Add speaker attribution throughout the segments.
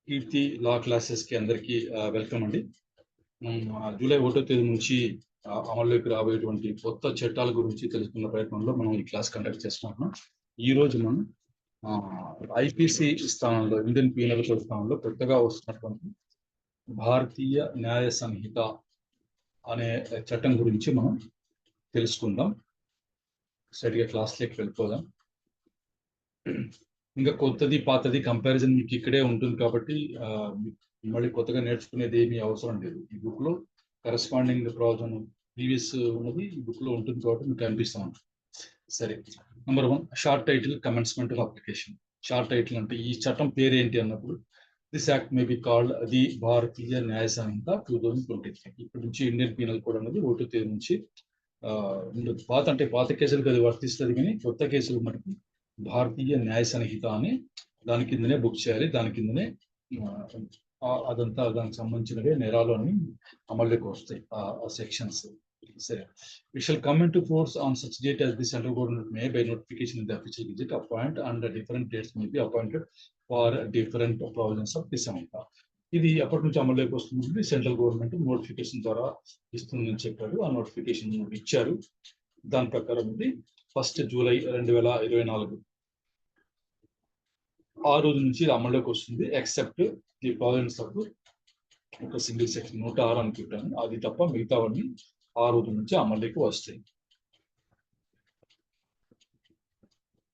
Speaker 1: కీర్తి లా classes కి అందరికి welcome అండి. జూలై 1వ తేదీ నుంచి అమల్లోకి రాబోయేటువంటి కొత్త చట్టాల గురించి తెలుసుకున్న ప్రయత్నంలో మనం ఈ క్లాస్ కండక్ట్ చేస్తున్నాం. ఈ రోజు మనం ఐపీసీ స్థానంలో ఇండియన్ పీనల్ కోడ్ స్థానంలో కొత్తగా వస్తున్నటువంటి భారతీయ న్యాయ సంహిత అనే చట్టం గురించి మనం తెలుసుకుందాం. సరిగా క్లాస్లోకి వెళ్ళిపోదాం. ఇంకా కొత్తది పాతది కంపారిజన్ మీకు ఇక్కడే ఉంటుంది కాబట్టి మళ్ళీ కొత్తగా నేర్చుకునేది ఏమీ అవసరం లేదు. ఈ బుక్ లో కరెస్పాండింగ్ ప్రావిజన్ ప్రీవియస్ ఉన్నది ఈ బుక్ లో ఉంటుంది కాబట్టి మీకు కనిపిస్తాం. సరే, number 1 short title commencement of application. Short title అంటే ఈ చట్టం పేరు ఏంటి అన్నప్పుడు this act may be called the Bharatiya Nyaya Sanhita 2023. ఇప్పటి నుంచి ఇండియన్ పీనల్ కోడ్ అనేది 1వ తేదీ నుంచి పాత కేసులకు అది వర్తిస్తుంది, కానీ కొత్త కేసులు మనకి భారతీయ న్యాయ సంహిత అని దాని కిందనే బుక్ చేయాలి. దాని కిందనే అదంతా దానికి సంబంధించినవే నేరాలు అని అమల్లోకి వస్తాయి ఆ సెక్షన్స్. సరే, we shall come into force on such date as the central government may by notification in the official gazette appoint and different dates may be appointed for different provisions of the సంహిత. ఇది అప్పటి నుంచి అమల్లోకి వస్తుంది. Central government notification ద్వారా ఇస్తుందని చెప్పారు. ఆ notification ఇచ్చారు. దాని ప్రకారం ఇది 1 జూలై 2024 ఆ రోజు నుంచి ఇది అమల్లోకి వస్తుంది. ఎక్సెప్ట్ ది ప్రావిజన్స్ ఆఫ్ ఒక సింగిల్ సెక్షన్ 106 అనుకుంటాను, అది తప్ప మిగతావన్నీ ఆ రోజు నుంచి అమల్లోకి వస్తాయి.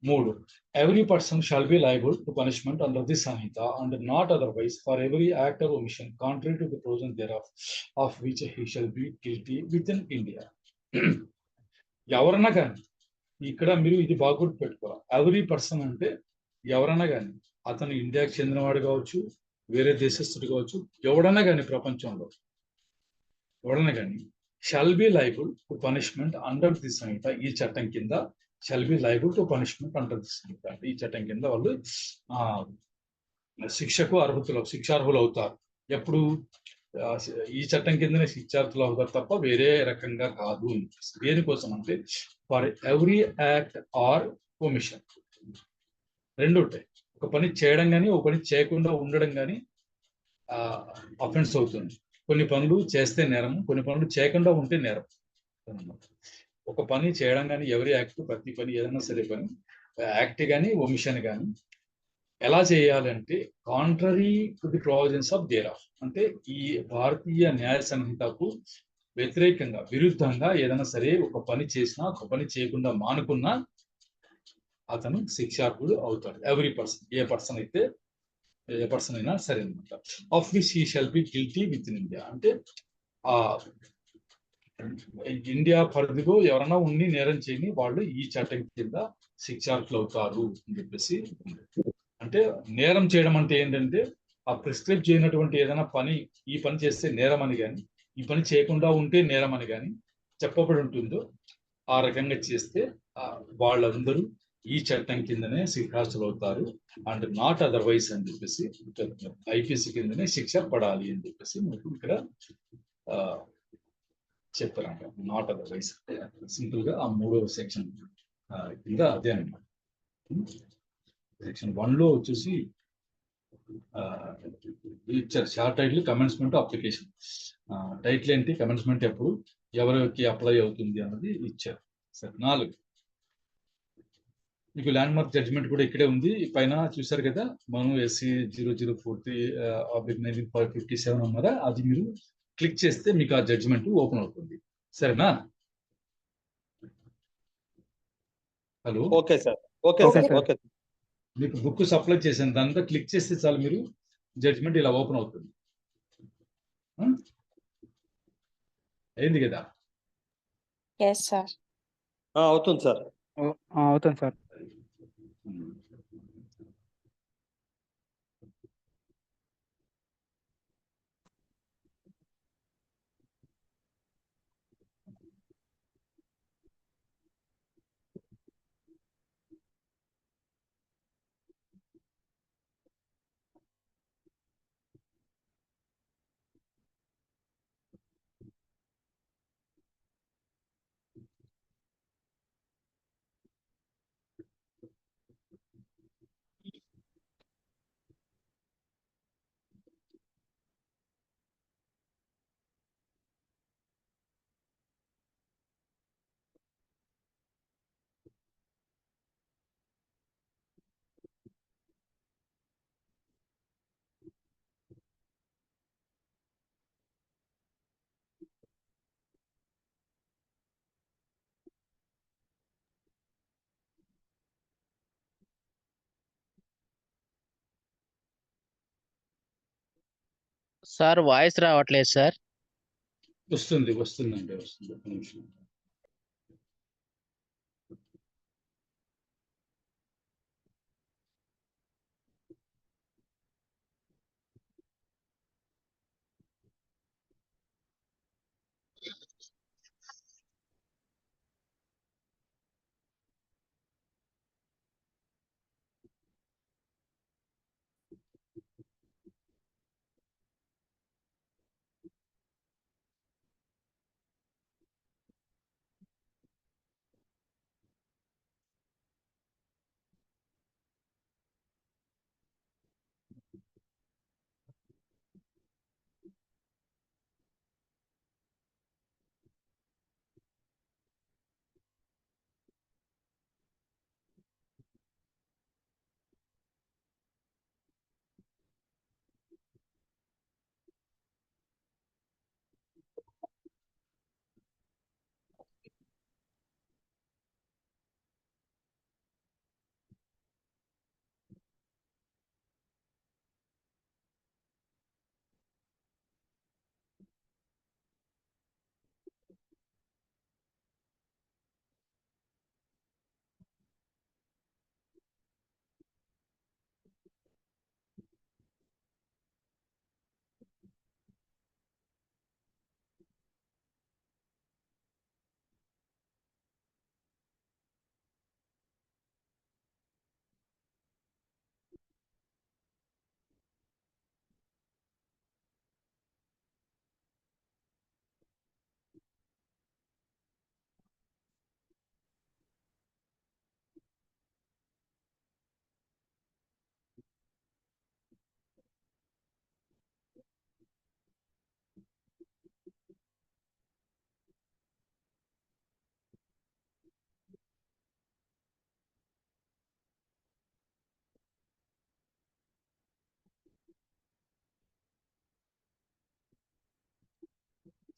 Speaker 1: 3. Every person shall be liable to punishment under this Samhita and not otherwise for every act or omission contrary to the provisions thereof of which he shall be guilty within India. ఎవరన్నా కానీ ఇక్కడ మీరు ఇది బాగా గుర్తు పెట్టుకోవాలి. Every person అంటే ఎవరన్నా కానీ, అతను ఇండియాకి చెందినవాడు కావచ్చు, వేరే దేశస్తుడు కావచ్చు, ఎవడన్నా కానీ ప్రపంచంలో ఎవడన్నా కానీ shall be liable to punishment under this Sanhita. ఈ చట్టం కింద shall be liable to punishment under this Sanhita అంటే ఈ చట్టం కింద వాళ్ళు శిక్షార్హులు అవుతారు. ఎప్పుడు ఈ చట్టం కిందనే శిక్షార్హులు అవుతారు తప్ప వేరే రకంగా కాదు. దేనికోసం అంటే for every act or omission. రెండు ఉంటాయి. ఒక పని చేయడం కానీ ఒక పని చేయకుండా ఉండడం కానీ అఫెన్స్ అవుతుంది. కొన్ని పనులు చేస్తే నేరం, కొన్ని పనులు చేయకుండా ఉంటే నేరం. ఒక పని చేయడం కానీ ఎవరి యాక్ట్, ప్రతి పని ఏదైనా సరే పని యాక్ట్ కానీ ఒమిషన్ కానీ ఎలా చేయాలి అంటే contrary to the provisions of thereof. అంటే ఈ భారతీయ న్యాయ సంహితకు వ్యతిరేకంగా విరుద్ధంగా ఏదైనా సరే ఒక పని చేసినా ఒక పని చేయకుండా మానుకున్నా అతను శిక్షార్హుడు అవుతాడు. ఎవ్రీ పర్సన్, ఏ పర్సన్ అయినా సరే అనమాట. Of which he shall be guilty with in India అంటే ఇండియా పరిధిలో ఎవరైనా ఉండి నేరం చేయని వాళ్ళు ఈ చట్టం కింద శిక్షార్హులు అవుతారు అని చెప్పేసి. అంటే నేరం చేయడం అంటే ఏంటంటే ఆ ప్రిస్క్రైబ్ చేయనటువంటి ఏదైనా పని, ఈ పని చేస్తే నేరం అని కానీ, ఈ పని చేయకుండా ఉంటే నేరం అని కానీ చెప్పబడి ఉంటుందో ఆ రకంగా చేస్తే వాళ్ళందరూ ఈ చట్టం కిందనే శిక్షార్హులు అవుతారు. అండ్ నాట్ అదర్వైజ్ అని చెప్పేసి ఐపీసీ కిందనే శిక్ష పడాలి అని చెప్పేసి మనకు ఇక్కడ చెప్పారంట. నాట్ అదర్వైజ్ అంటే సింపుల్ గా ఆ 3వ సెక్షన్ కింద అదే అనమాట. సెక్షన్ 1 లో వచ్చేసి ఇచ్చారు short title commencement application. Title ఏంటి, కమెన్స్మెంట్ ఎప్పుడు, ఎవరికి అప్లై అవుతుంది అన్నది ఇచ్చారు. సరే, 4 మీకు ల్యాండ్ మార్క్ జడ్జిమెంట్ కూడా ఇక్కడే ఉంది. పైన చూసారు కదా, మనం SC 0043/1957 అన్నారా, అది మీరు క్లిక్ చేస్తే మీకు ఆ జడ్జిమెంట్ ఓపెన్ అవుతుంది. సరేనా? Hello,
Speaker 2: okay sir. Okay sir. Okay.
Speaker 1: మీకు బుక్ సప్లై చేశాను, దాంతో క్లిక్ చేస్తే చాలు మీరు జడ్జిమెంట్ ఇలా ఓపెన్ అవుతుంది. అయింది కదా?
Speaker 2: అవుతుంది సార్.
Speaker 3: అవుతుంది సార్. సార్ వాయిస్ రావట్లేదు సార్.
Speaker 1: వస్తుందండి, వస్తుంది. ఒక్క నిమిషం.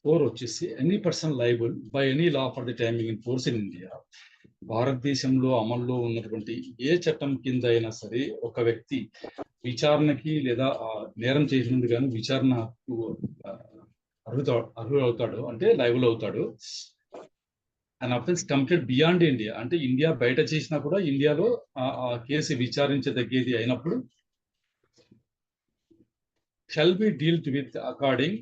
Speaker 1: ఫోర్ వచ్చేసి any person liable by any law for the timing in force in India. భారతదేశంలో అమల్లో ఉన్నటువంటి ఏ చట్టం కింద అయినా సరే ఒక వ్యక్తి విచారణకి లేదా నేరం చేసినందుకు కానీ విచారణ అర్హుడవుతాడు, అంటే లైబుల్ అవుతాడు. And offence committed beyond India, అంటే ఇండియా బయట చేసినా కూడా ఇండియాలో ఆ కేసు విచారించదగ్గేది అయినప్పుడు shall be dealt with according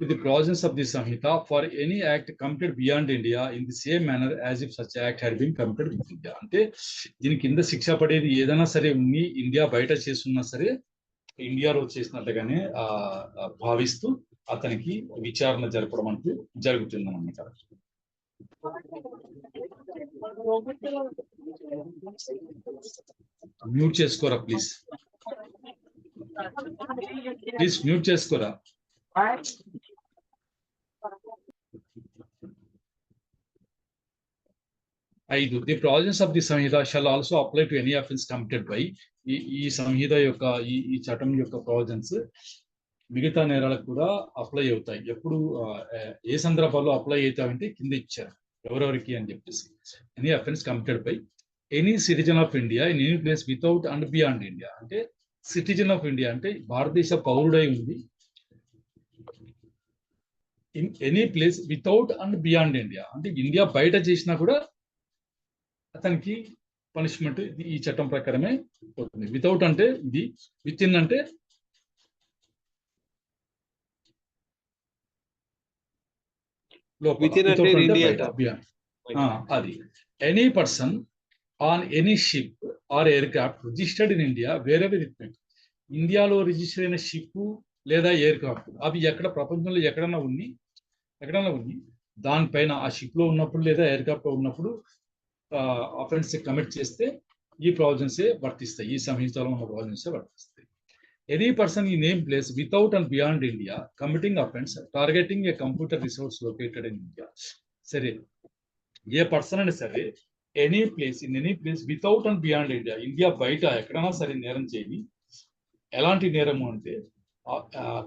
Speaker 1: to the provisions of the Samhita for any act committed beyond India in the same manner as if such act had been committed with India. అంటే దీని కింద శిక్ష పడేది ఏదైనా సరే ఉన్ని India బయట చేస్తున్నా సరే ఇండియాలో చేసినట్టుగానే భావిస్తూ అతనికి విచారణ జరపడం అంటూ జరుగుతుంది అన్నమాట. మ్యూట్ చేసుకోరా ప్లీజ్, మ్యూట్ చేసుకోరా. 5. The provisions of the Samhita shall also apply to any offence committed by ఈ సంహిత యొక్క ఈ చట్టం యొక్క ప్రావిజన్స్ మిగతా నేరాలకు కూడా అప్లై అవుతాయి. ఎప్పుడు ఏ సందర్భాల్లో అప్లై అవుతాయంటే కింద ఇచ్చారు ఎవరెవరికి అని చెప్పేసి. Any offence committed by any citizen of India in any place without and beyond India. అంటే సిటిజన్ ఆఫ్ ఇండియా అంటే భారతదేశ పౌరుడై ఉంది, in any place without and beyond India అంటే ఇండియా బయట చేసినా కూడా అతనికి పనిష్మెంట్ ఈ చట్టం ప్రకారమే పోతుంది. వితౌట్ అంటే ఇది, విత్ ఇన్ అంటే అది. Any person on any ship or aircraft registered in India wherever it may. ఇండియాలో రిజిస్టర్ అయిన షిప్ లేదా ఎయిర్ క్రాఫ్ట్ అవి ఎక్కడ ప్రపంచంలో ఎక్కడన్నా ఉన్ని దానిపైన ఆ షిప్ లో ఉన్నప్పుడు లేదా ఎయిర్ క్రాఫ్ట్ లో ఉన్నప్పుడు అఫెన్స్ కమిట్ చేస్తే ఈ ప్రావిజన్సే వర్తిస్తాయి, ఈ సంహితలో ఉన్న ప్రావిజన్సే వర్తిస్తాయి. ఎనీ పర్సన్ ఈ name place without and beyond India committing offence targeting A computer resource located in India. సరే, ఏ పర్సన్ అయినా సరే any place in any place without and beyond India, India బయట ఎక్కడైనా సరే నేరం చేయి. ఎలాంటి నేరము అంటే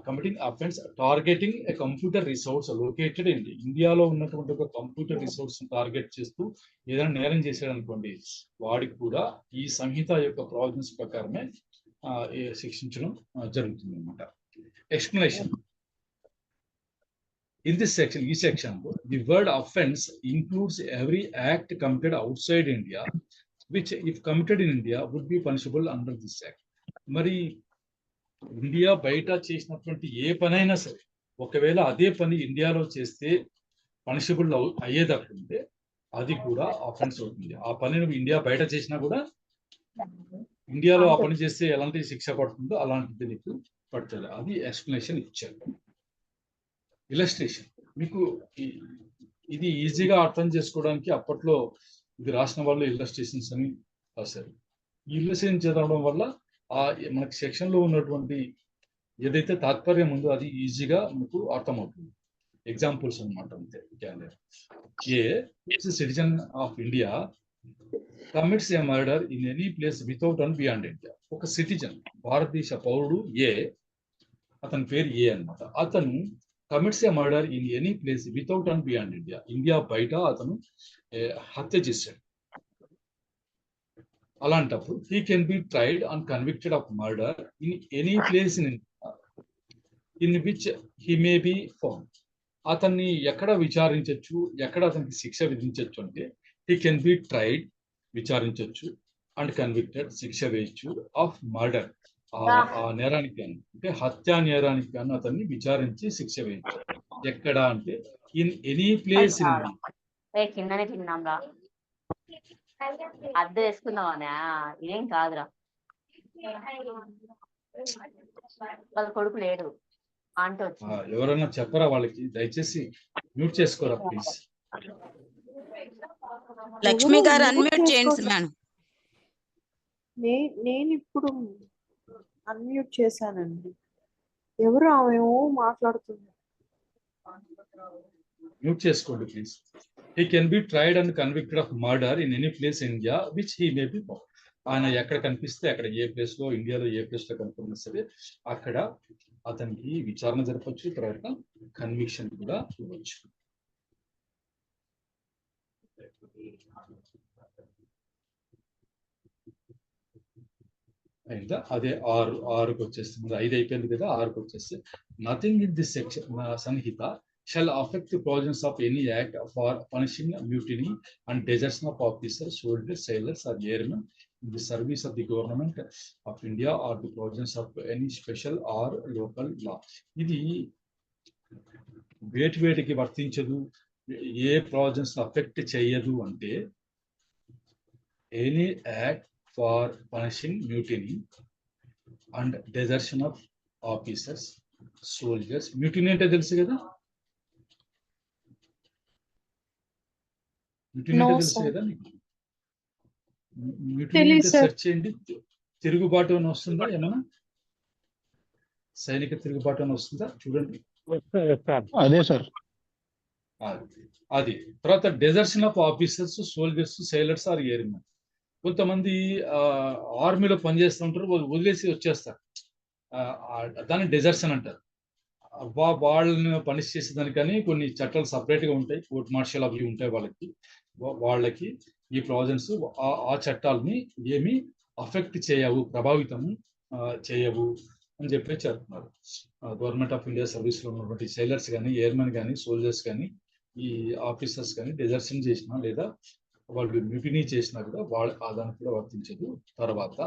Speaker 1: committing offence targeting A computer resource located in ఇండియాలో ఉన్నటువంటి ఒక కంప్యూటర్ రిసోర్స్ టార్గెట్ చేస్తూ ఏదైనా నేరం చేశాడు అనుకోండి, వాడికి కూడా ఈ సంహిత యొక్క ప్రావిజన్స్ ప్రకారమే శిక్షించడం జరుగుతుంది అనమాట. Explanation. In this section, each section, the word offense includes every act committed outside India, which, if committed in India, would be punishable under this act. మరి ఇండియా బయట చేసినటువంటి ఏ పనైనా సరే, ఒకవేళ అదే పని ఇండియాలో చేస్తే పనిషబుల్ అయ్యేటట్టుంటే అది కూడా ఆఫెన్స్ అవుతుంది. ఆ పని నువ్వు ఇండియా బయట చేసినా కూడా ఇండియాలో ఆ పని చేస్తే ఎలాంటి శిక్ష పడుతుందో అలాంటిది నీకు పడుతుంది. అది ఎక్స్ప్లెనేషన్ ఇచ్చారు. ఇలస్ట్రేషన్. మీకు ఇది ఈజీగా అర్థం చేసుకోవడానికి అప్పట్లో ఇది రాసిన వాళ్ళు ఇలస్ట్రేషన్స్ అని రాశారు. ఈ ఇలస్ట్రేషన్ చదవడం వల్ల మనకి సెక్షన్ లో ఉన్నటువంటి ఏదైతే తాత్పర్యం ఉందో అది ఈజీగా మనకు అర్థమవుతుంది. ఎగ్జాంపుల్స్ అనమాట. అంతే. ఏ citizen of India commits A murder in any place without and beyond India. ఒక సిటిజన్, భారతదేశ పౌరుడు ఏ, అతని పేరు ఏ అనమాట. అతను commits A murder in any place without and beyond India. India బయట అతను హత్య చేశాడు. అలాంటప్పుడు he can be tried and convicted of murder in any place in India in which he may be found. అతన్ని ఎక్కడ విచారించవచ్చు, ఎక్కడ అతనికి శిక్ష విధించవచ్చు అంటే హీ కెన్ బి ట్రైడ్, విచారించవచ్చు, అండ్ కన్విక్టెడ్, శిక్ష వేయచ్చు, ఆఫ్ మర్డర్, ఆ నేరానికి కానీ, అంటే హత్యా నేరానికి కానీ అతన్ని విచారించి శిక్ష వేయచ్చు. ఎక్కడ అంటే ఇన్ ఎనీ ప్లేస్ ఇన్
Speaker 4: కిందనే తిన్నాంరా, అద్దె వేసుకుందామనా, ఏం కాదురా, వాళ్ళ కొడుకు లేడు అంటే
Speaker 1: ఎవరైనా చెప్పరా వాళ్ళకి? దయచేసి మ్యూట్ చేసుకోరా ప్లీజ్.
Speaker 5: లక్ష్మి గారు అన్మ్యూట్ చేయండి మేడం.
Speaker 6: నేను ఇప్పుడు అన్మ్యూట్ చేశానండి. ఎవరు ఆమె మాట్లాడుతుంది?
Speaker 1: మ్యూట్ చేసుకోండి please. He can be tried and convicted of murder in any place in India which he may be found. ఆయన ఎక్కడ కనిపిస్తే అక్కడ, ఏ ప్లేస్ లో, ఇండియాలో ఏ ప్లేస్ లో కనిపిస్తున్నా సరే అక్కడ అతనికి విచారణ జరపచ్చు, తర్వాత కన్విక్షన్ కూడా ఇవ్వచ్చు. అయిందా? అదే ఆరుకు వచ్చేస్తుంది. 5 అయిపోయింది కదా, 6కు వచ్చేస్తే nothing in this section Sanhita shall affect the provisions of any act for punishing mutiny and desertion of officers, soldiers, sailors or airmen in the service of the government of India or the provisions of any special or local law. ఇది వేటికి వర్తించదు, ఏ provisions affect చేయదు అంటే any act for punishing mutiny and desertion of officers, soldiers. Mutiny అంటే తెలుసు కదా, mutiny అంటే తెలుసు కదా మీకు. మ్యూటినీ అంటే సెర్చ్ చేయండి. తిరుగుబాటు అని వస్తుందా, ఏమన్నా సైనిక తిరుగుబాటు అని వస్తుందా చూడండి.
Speaker 3: అదే సార్.
Speaker 1: అది తర్వాత desertion of officers, soldiers, sailors or airmen. కొంతమంది ఆర్మీలో పనిచేస్తుంటారు, వదిలేసి వచ్చేస్తారు, దాన్ని డెజర్షన్ అంటారు. వాళ్ళని పనిష్ చేసేదానికని కొన్ని చట్టాలు సపరేట్ గా ఉంటాయి, కోర్ట్ మార్షల్ అవి ఉంటాయి. వాళ్ళకి ఈ ప్రావిజన్స్, ఆ చట్టాలని ఏమి అఫెక్ట్ చేయవు, ప్రభావితము చేయవు అని చెప్పి చెప్తున్నారు. గవర్నమెంట్ ఆఫ్ ఇండియా సర్వీస్ లో ఉన్నటువంటి సైలర్స్ కానీ, ఎయిర్మెన్ కానీ, సోల్జర్స్ కానీ, ఈ ఆఫీసర్స్ కానీ డెజర్షన్ చేసినా లేదా వాళ్ళు మ్యూటినీ చేసినా కూడా దానికి కూడా వర్తించదు. తర్వాత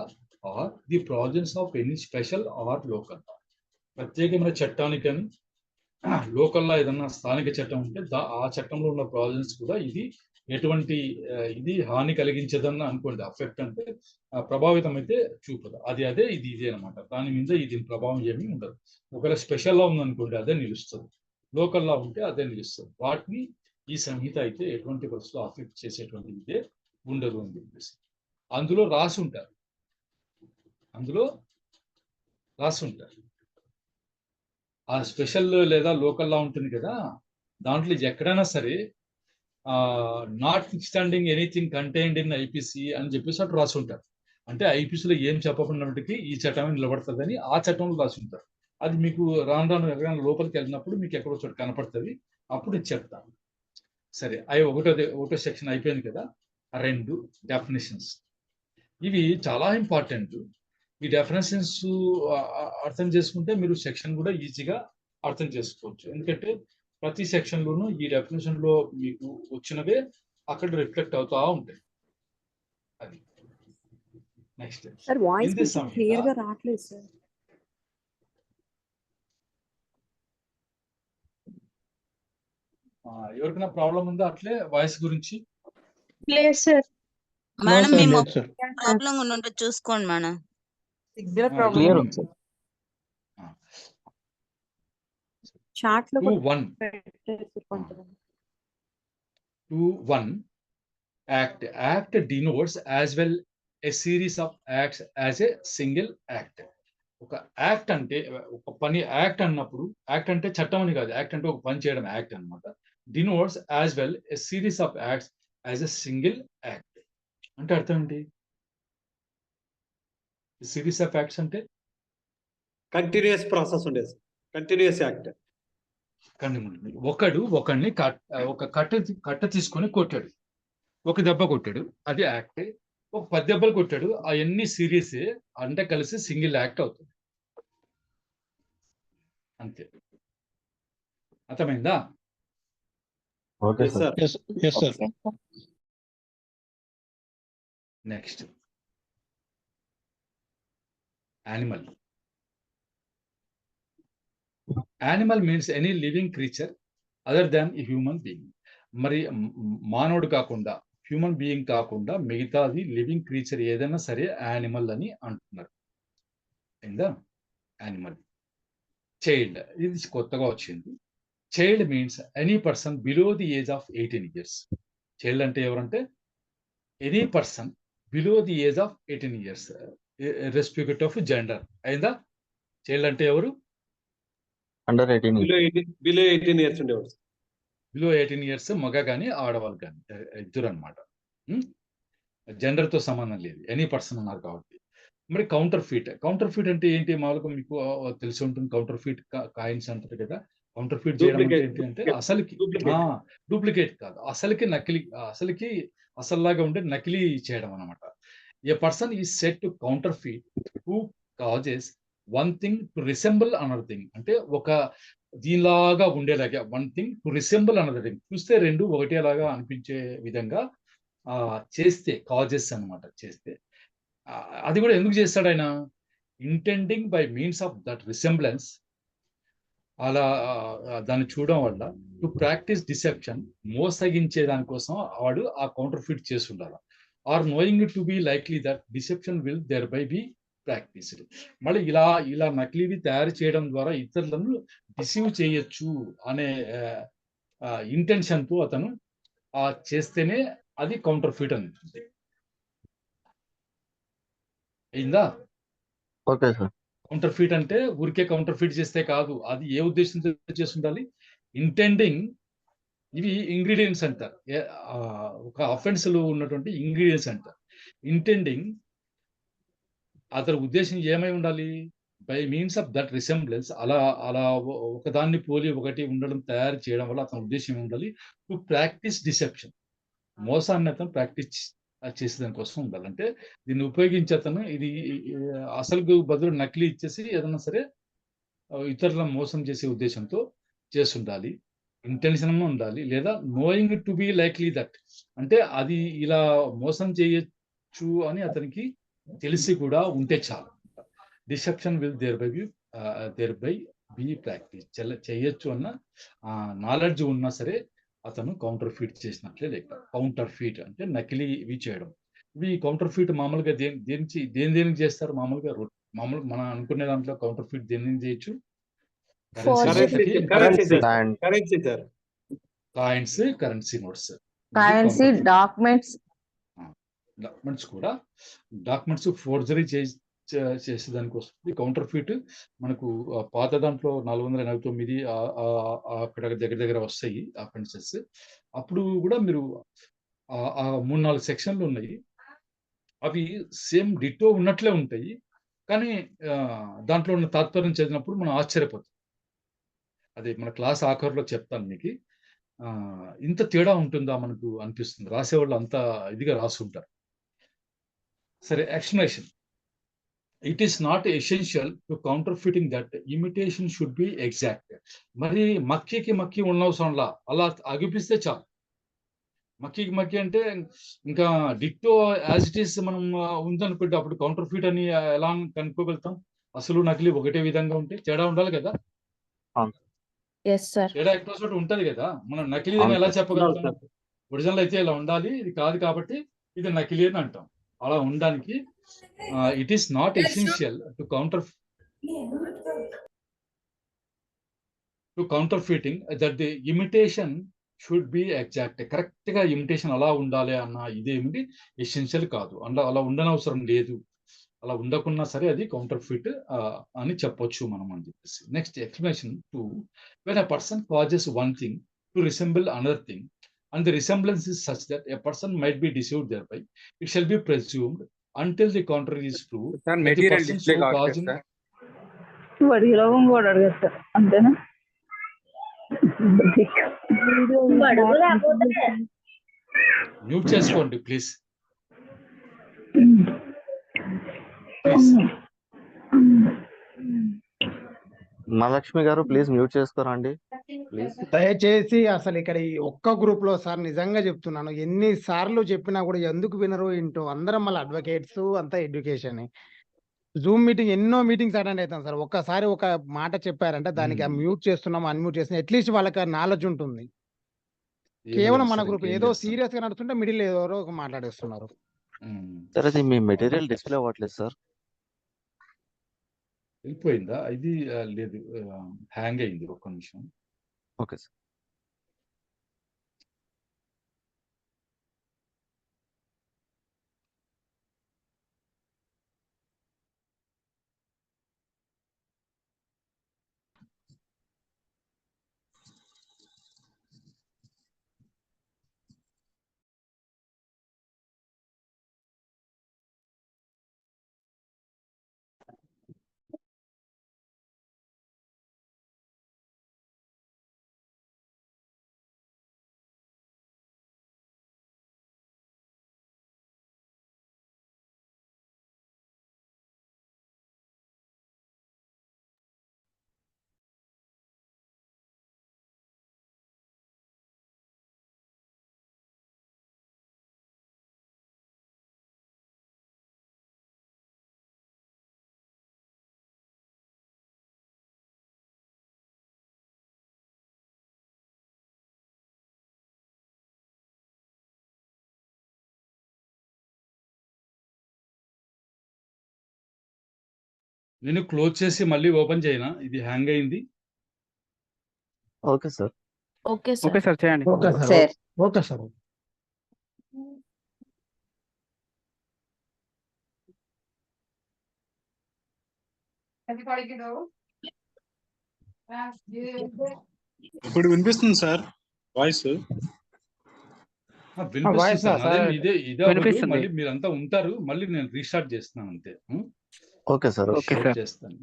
Speaker 1: or the provisions of any special or local, ప్రత్యేకమైన చట్టానికి కానీ, లోకల్లా ఏదన్నా స్థానిక చట్టం ఉంటే ఆ చట్టంలో ఉన్న ప్రావిజన్స్ కూడా ఇది ఎటువంటి ఇది హాని కలిగించదని అనుకోండి. అఫెక్ట్ అంటే ప్రభావితం అయితే చూపదు. అదే ఇది అనమాట. దాని మీద దీని ప్రభావం ఏమీ ఉండదు. ఒకవేళ స్పెషల్ లా ఉందనుకోండి అదే నిలుస్తుంది, లోకల్ లా ఉంటే అదే నిలుస్తుంది. వాటిని ఈ సంహిత అయితే ఎటువంటి పరిస్థితుల్లో అఫెక్ట్ చేసేటువంటి ఇదే ఉండదు అని చెప్పేసి అందులో రాసి ఉంటారు. ఆ స్పెషల్ లేదా లోకల్ లా ఉంటుంది కదా, దాంట్లో ఎక్కడైనా సరే not extending anything contained in IPC అని చెప్పేసి అటు రాసి ఉంటారు. అంటే ఐపీసీలో ఏం చెప్పకున్నప్పటికీ ఈ చట్టమే నిలబడుతుందని ఆ చట్టంలో రాసి ఉంటారు. అది మీకు రాను ఎక్కడైనా లోపలికి వెళ్ళినప్పుడు మీకు ఎక్కడో చోట కనపడుతుంది, అప్పుడు చెప్తాను. సరే, అవి ఒకటో సెక్షన్ అయిపోయింది కదా. 2 డెఫినేషన్స్, ఇవి చాలా ఇంపార్టెంట్. ఈ డెఫినేషన్స్ అర్థం చేసుకుంటే మీరు సెక్షన్ కూడా ఈజీగా అర్థం చేసుకోవచ్చు. ఎందుకంటే ప్రతి సెక్షన్ లోనూ ఈ డెఫినేషన్ లో మీకు వచ్చినవే అక్కడ రిఫ్లెక్ట్ అవుతా ఉంటాయి. అది నెక్స్ట్
Speaker 6: సార్ వాయిస్
Speaker 1: ఇది
Speaker 6: కొంచెం క్లియర్ గా రావట్లేదు సార్.
Speaker 1: ఎవరికైనా ప్రాబ్లం ఉందా అట్లే వాయిస్ గురించి?
Speaker 6: లేదు సార్.
Speaker 5: మేడం
Speaker 3: సార్,
Speaker 5: మేము
Speaker 3: లేదు సార్.
Speaker 5: ప్రాబ్లం ఉంటే చూసుకోండి మేడం.
Speaker 6: సిగ్నల్
Speaker 1: ఆ,
Speaker 6: ప్రాబ్లం
Speaker 3: క్లియర్
Speaker 1: ఇప్పుడు
Speaker 3: ఉంది సార్.
Speaker 6: చాట్ లో
Speaker 1: 2:1
Speaker 6: పెట్టేసి కొంతమంది.
Speaker 1: 2:1 act denotes as well a series of acts as a single act. ఒక యాక్ట్ అంటే ఒక పని యాక్ట్ అన్నప్పుడు, యాక్ట్ అంటే చట్టం అని కాదు, యాక్ట్ అంటే ఒక పని చేయడం యాక్ట్ అన్నమాట. Denotes as well a series of acts as a single act అంటే అర్థం ఏంటి? సిరీస్ ఆఫ్ యాక్ట్స్ అంటే
Speaker 2: కంటిన్యూస్ ప్రాసెస్ ఉండేది, కంటిన్యూస్ యాక్ట్.
Speaker 1: ఒకడిని ఒక కట్ట తీసుకొని కొట్టాడు, ఒక దెబ్బ కొట్టాడు, అది యాక్ట్. ఒక 10 దెబ్బలు కొట్టాడు, అవన్నీ సిరీస్ అంటే కలిసి సింగిల్ యాక్ట్ అవుతుంది. అంతే, అర్థమైందా?
Speaker 3: ఓకే
Speaker 2: Yes,
Speaker 3: సార్.
Speaker 2: sir.
Speaker 3: Yes sir.
Speaker 1: Next animal. Animal means any living creature other than a human being. మరి మానవుడు కాకుండా, హ్యూమన్ బీయింగ్ కాకుండా మిగతాది లివింగ్ క్రీచర్ ఏదైనా సరే యానిమల్ అని అంటున్నారు. అయిందా? యానిమల్. చైల్డ్, ఇది కొత్తగా వచ్చింది. Child means any person below the age of 18 years. Child అంటే ఎవరంటే any person below the age of 18 years respect of gender. అయిందా? చైల్డ్ అంటే ఎవరు?
Speaker 3: అండర్ 18
Speaker 2: బిలో 18 years ఉండేవాడు.
Speaker 1: బిలో 18 years మగ కానీ ఆడవాళ్ళు కానీ ఇద్దరు అనమాట. జెండర్ తో సంబంధం లేదు, ఎనీ పర్సన్ అన్నారు కాబట్టి. మరి కౌంటర్ ఫీట్ అంటే ఏంటి? మామూలుగా మీకు తెలిసి ఉంటుంది. కౌంటర్ ఫీట్ కాయిన్స్ అంటారు కదా. కౌంటర్ ఫీట్ చేయడం అంటే
Speaker 2: Duplicate.
Speaker 1: ఏంటి అంటే అసలుకి
Speaker 2: Duplicate.
Speaker 1: డూప్లికేట్ కాదు, అసలుకి నకిలీ, అసలుకి అసలులాగా ఉండే నకిలీ చేయడం అనమాట. ఏ పర్సన్ ఈ set to counter feet who causes one thing to resemble another thing. అంటే ఒక దీనిలాగా ఉండేలాగా, one thing to resemble another thing, చూస్తే రెండు ఒకటేలాగా అనిపించే విధంగా చేస్తే కాజెస్ అన్నమాట. చేస్తే అది కూడా ఎందుకు చేస్తాడు ఆయన? Intending by means of that resemblance, అలా దాన్ని చూడడం వల్ల టు ప్రాక్టీస్ డిసెప్షన్, మోసగించే దానికోసం వాడు ఆ కౌంటర్ ఫీట్ చేసి ఉండాలి. Or knowing to be likely that deception will thereby be practised. మళ్ళీ ఇలా నకిలీవి తయారు చేయడం ద్వారా ఇతరులను డిసీవ్ చేయొచ్చు అనే ఇంటెన్షన్ తో అతను చేస్తేనే అది కౌంటర్ ఫీట్ ఉంటుంది. అయిందా?
Speaker 3: Okay sir.
Speaker 1: కౌంటర్ ఫీట్ అంటే ఊరికే కౌంటర్ ఫీట్ చేస్తే కాదు, అది ఏ ఉద్దేశంతో చేసి ఉండాలి? ఇంటెండింగ్, ఇవి ఇంగ్రీడియంట్స్ అంటారు, ఒక అఫెన్స్ లో ఉన్నటువంటి ఇంగ్రీడియంట్స్ అంటారు. ఇంటెండింగ్, అతని ఉద్దేశం ఏమై ఉండాలి? By means of that resemblance, అలా ఒకదాన్ని పోలి ఒకటి ఉండడం, తయారు చేయడం వల్ల అతని ఉద్దేశం ఉండాలి టు ప్రాక్టీస్ డిసెప్షన్, మోసాన్ని అతను ప్రాక్టీస్ చేసేదాని కోసం ఉండాలి. అంటే దీన్ని ఉపయోగించి అతను ఇది అసలు బదులు నకిలీ ఇచ్చేసి ఏదైనా సరే ఇతరులను మోసం చేసే ఉద్దేశంతో చేస్తుండాలి. ఇంటెన్షన్ ఉండాలి. లేదా knowing to be likely that, అంటే అది ఇలా మోసం చేయొచ్చు అని అతనికి తెలిసి కూడా ఉంటే చాలు. Deception will thereby be practise, చేయొచ్చు అన్న నాలెడ్జ్ ఉన్నా సరే అతను కౌంటర్ ఫీట్ చేసినట్లే లెక్క. కౌంటర్ ఫీట్ అంటే నకిలీవి చేయడం. ఇవి కౌంటర్ ఫీట్ మామూలుగా దేనికి చేస్తారు? మామూలుగా మనం అనుకునే దాంట్లో కౌంటర్ ఫీట్ దేనికి చేయొచ్చు? Coins, currency notes,
Speaker 4: currency, documents
Speaker 1: కూడా డాక్యుమెంట్స్ ఫోర్జరీ చేసేదానికి వస్తుంది. కౌంటర్ ఫీట్ మనకు పాత దాంట్లో 489 అక్కడ దగ్గర వస్తాయి అఫెన్సెస్. అప్పుడు కూడా మీరు 3-4 సెక్షన్లు ఉన్నాయి, అవి సేమ్ డిటో ఉన్నట్లే ఉంటాయి. కానీ దాంట్లో ఉన్న తాత్పర్యం చదివినప్పుడు మనం ఆశ్చర్యపోతాం. అదే మన క్లాస్ ఆఖరిలో చెప్తాను మీకు. ఇంత తేడా ఉంటుందా మనకు అనిపిస్తుంది, రాసేవాళ్ళు అంత ఇదిగా రాసుంటారు. సరే, explanation. It is not essential to counterfeiting that imitation should be exact. మరి మక్కి ఉండవసరంలా, అలా అగిపిస్తే చాలు. మక్కి అంటే ఇంకా డిట్టో యాజ్ ఇట్ ఈస్ మనం ఉందనుకోండి, అప్పుడు కౌంటర్ ఫిట్ అని ఎలా కనుక్కోగలుగుతాం? అసలు నకిలీ ఒకటే విధంగా ఉంటే తేడా ఉండాలి కదా.
Speaker 4: Yes sir.
Speaker 1: తేడా ఎక్కువ చోట ఉంటది కదా. మనం నకిలీ అని ఎలా చెప్పగలుగుతాం? ఒరిజినల్ అయితే ఇలా ఉండాలి, ఇది కాదు కాబట్టి ఇది నకిలీ అని అంటాం. అలా ఉండడానికి it is not essential to counterfeiting that the imitation should be exact. Correct గా ఇమిటేషన్ అలా ఉండాలి అన్న ఇదేమిటి ఎసెన్షియల్ కాదు. అలా ఉండనవసరం లేదు. అలా ఉండకున్నా సరే అది కౌంటర్ ఫిట్ అని చెప్పొచ్చు మనం అని చెప్పేసి. Next explanation 2. When a person causes one thing to resemble another thing and the resemblance is such that a person might be deceived thereby, it shall be presumed until the contrary is proved
Speaker 7: sir
Speaker 1: that the
Speaker 7: material
Speaker 1: person
Speaker 7: display
Speaker 1: so
Speaker 7: కావట్లేదు
Speaker 1: causing
Speaker 7: sir.
Speaker 6: వాడికి రోగం కూడా అడగచ్చు అంతేనా?
Speaker 1: Mute చేసుకోండి please.
Speaker 3: Mahalakshmi గారు please mute చేసుకోరా అండి ప్లీజ్.
Speaker 8: దయచేసి అసలు ఇక్కడ ఈ ఒక్క గ్రూప్ లో సార్ నిజంగా చెప్తున్నాను, ఎన్ని సార్లు చెప్పినా కూడా ఎందుకు వినరు ఏంటో. అందరం మళ్ళీ అడ్వకేట్స్ అంతా ఎడ్యుకేషన్. జూమ్ మీటింగ్ ఎన్నో మీటింగ్స్ అటెండ్ అవుతాం సార్. ఒక్కసారి ఒక మాట చెప్పారంటే దానికి మ్యూట్ చేస్తున్నాం, అన్మ్యూట్ చేస్తున్నాం, అట్లీస్ట్ వాళ్ళకి నాలెడ్జ్ ఉంటుంది. కేవలం మన గ్రూప్ ఏదో సీరియస్ గా నడుస్తుంటే మిడిల్ ఎవరో మాట్లాడేస్తున్నారు.
Speaker 3: సార్ అది మీ మెటీరియల్ డిస్ప్లే అవ్వట్లేదు సార్.
Speaker 1: వెళ్ళిపోయిందా? ఇది లేదు, హ్యాంగ్ అయింది. ఒక్క నిమిషం.
Speaker 3: Okay sir.
Speaker 1: నేను క్లోజ్ చేసి మళ్ళీ ఓపెన్ చేయనా? ఇది హ్యాంగ్ అయింది.
Speaker 3: Okay sir.
Speaker 4: Okay
Speaker 7: okay sir చేయండి.
Speaker 8: Okay sir.
Speaker 4: Sir.
Speaker 8: Okay sir.
Speaker 9: ఇప్పుడు వినిపిస్తుంది సార్ వాయిస్.
Speaker 8: వాయిస్
Speaker 1: వినిపిస్తుంది.
Speaker 8: సార్.
Speaker 1: ఇదే అవ్వదు.
Speaker 7: వినిపిస్తుంది.
Speaker 1: మళ్ళీ మీరంతా ఉంటారు. మళ్ళీ నేను రీస్టార్ట్ చేస్తున్నాను అంతే.
Speaker 3: Okay sir.
Speaker 7: Okay
Speaker 1: Start
Speaker 7: sir.
Speaker 1: చేస్తాను.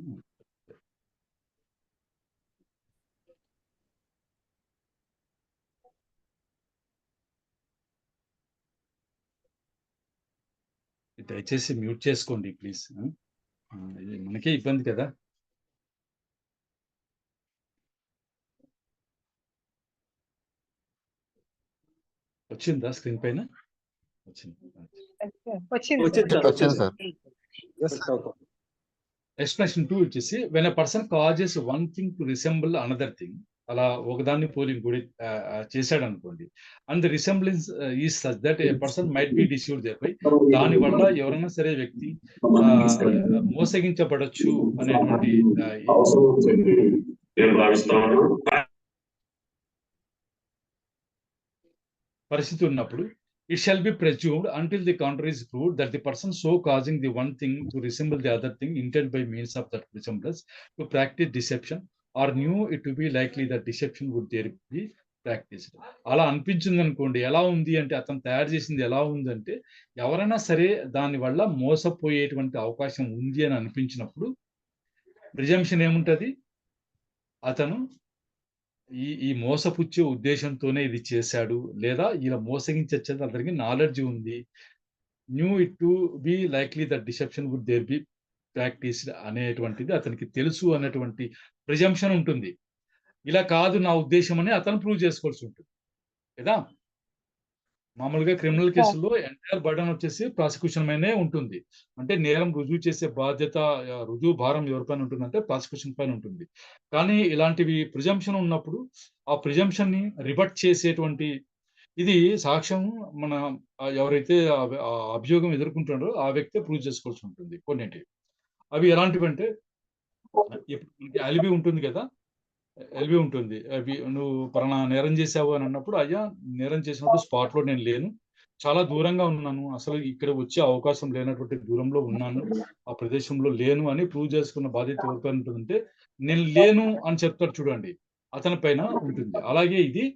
Speaker 1: దయచేసి మ్యూట్ చేసుకోండి ప్లీజ్. ఇది మనకే ఇబ్బంది కదా. వచ్చిందా స్క్రీన్ పైన? వచ్చింది.
Speaker 3: వచ్చింది సార్.
Speaker 1: ఎక్స్ప్లెనేషన్ 2 వచ్చేసి when a person causes one thing to resemble another thing, అలా ఒకదాన్ని పోలి ఇంకోటి చేశాడు అనుకోండి, and the resemblance is such that a person might be deceived thereby, దాని వల్ల ఎవరైనా సరే వ్యక్తి మోసగించబడచ్చు అనేటువంటి పరిస్థితి ఉన్నప్పుడు it shall be presumed until the contrary is proved that the person so causing the one thing to resemble the other thing intended by means of that resemblance to practice deception or knew it to be likely that deception would there be practiced. అలా అనిపించింది అనుకోండి, ఎలా ఉంది అంటే అతను తయారు చేసింది ఎలా ఉందంటే ఎవరైనా సరే దాని వల్ల మోసపోయేటువంటి అవకాశం ఉంది అని అనిపించినప్పుడు ప్రిజంప్షన్ ఏముంటది? అతను ఈ మోసపుచ్చే ఉద్దేశంతోనే ఇది చేశాడు, లేదా ఇలా మోసగించచ్చని అతనికి నాలెడ్జ్ ఉంది. Knew it to be likely that deception would there be practise అనేటువంటిది అతనికి తెలుసు అన్నటువంటి ప్రిజంప్షన్ ఉంటుంది. ఇలా కాదు నా ఉద్దేశం అని అతను ప్రూవ్ చేసుకోవాల్సి ఉంటుంది కదా. మామూలుగా క్రిమినల్ కేసుల్లో ఎంటైర్ బర్డన్ వచ్చేసి ప్రాసిక్యూషన్ పైనే ఉంటుంది. అంటే నేరం రుజువు చేసే బాధ్యత, రుజువు భారం ఎవరిపైన ఉంటుందంటే ప్రాసిక్యూషన్ పైన ఉంటుంది. కానీ ఇలాంటివి ప్రిజంప్షన్ ఉన్నప్పుడు ఆ ప్రిజంప్షన్ ని రిబట్ చేసేటువంటి ఇది సాక్ష్యం మన ఎవరైతే ఆ అభియోగం ఎదుర్కొంటాడో ఆ వ్యక్తే ప్రూవ్ చేసుకోవాల్సి ఉంటుంది. కొన్నింటి అవి ఎలాంటివంటే, ఇప్పుడు మనకి అలిబి ఉంటుంది కదా, ఎల్బి ఉంటుంది. అవి నువ్వు పలానా నేరం చేసావు అని అన్నప్పుడు, అయ్యా నేరం చేసినప్పుడు స్పాట్ లో నేను లేను, చాలా దూరంగా ఉన్నాను, అసలు ఇక్కడ వచ్చే అవకాశం లేనటువంటి దూరంలో ఉన్నాను, ఆ ప్రదేశంలో లేను అని ప్రూవ్ చేసుకున్న బాధ్యత ఎవరిపైన ఉంటుందంటే, నేను లేను అని చెప్తాడు చూడండి, అతని పైన ఉంటుంది. అలాగే ఇది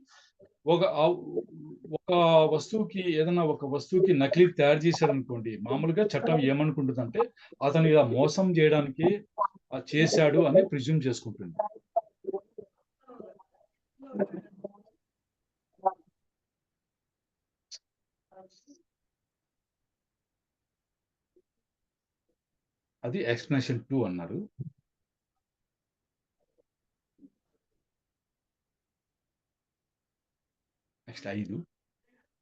Speaker 1: ఒక వస్తువుకి, ఏదైనా ఒక వస్తువుకి నకిలీ తయారు చేశాడు అనుకోండి, మామూలుగా చట్టం ఏమనుకుంటుందంటే అతను ఇలా మోసం చేయడానికి చేశాడు అని ప్రిజ్యూమ్ చేసుకుంటుంది. అది ఎక్స్ప్లెనేషన్ 2 అన్నారు. Next 5